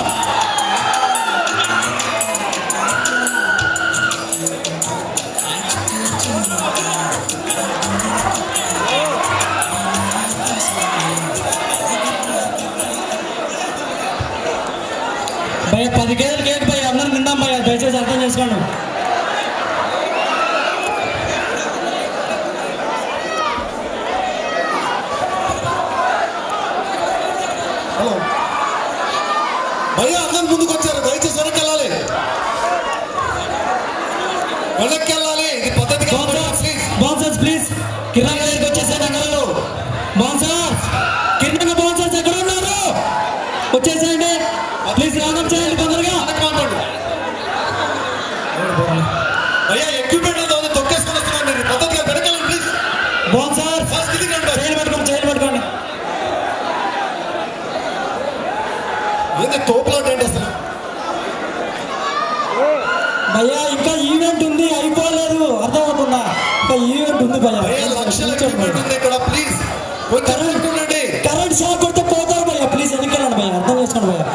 భయ్య 10 కేజీలు కేక్ భయ్య, అందరం తిందాం భయ్య, దయచేసి అర్థం చేసుకోండి. హలో భయ్యా, అందరం ముందుకు వచ్చారు, దయచేసి వెనక్కి వెళ్ళాలి, వెనక్కి వెళ్ళాలి. ఇది పద్ధతి కాదు. బౌన్సర్స్ ప్లీజ్ కిరణ్ దగ్గరికి వచ్చేసారు. అందరూ బౌన్సర్స్, కిరణ్ బౌన్సర్స్ ఎక్కడ ఉన్నారు వచ్చేసేయండి ప్లీజ్. రాగం చేయండి తొందరగా. భయ్యా ఎక్విప్మెంట్ తొక్కేసుకుని వస్తున్నాను, పద్ధతిగా వెనకాలండి ప్లీజ్. బౌన్సర్స్ చేయలు పెట్టుకోండి. ఏంటి తోపులాట ఏంటి అసలు? భయ్యా ఇంకా ఈవెంట్ ఉంది, అయిపోలేదు, అర్థమవుతుందా? ఇంకా ఈవెంట్ ఉంది భయ్యా. కరెంట్ షాక్ కొడితే పోతారు భయ్యా, ప్లీజ్ వెనక్కి వెళ్ళండి భయ్యా, అర్థం చేసుకోండి భయ్యా.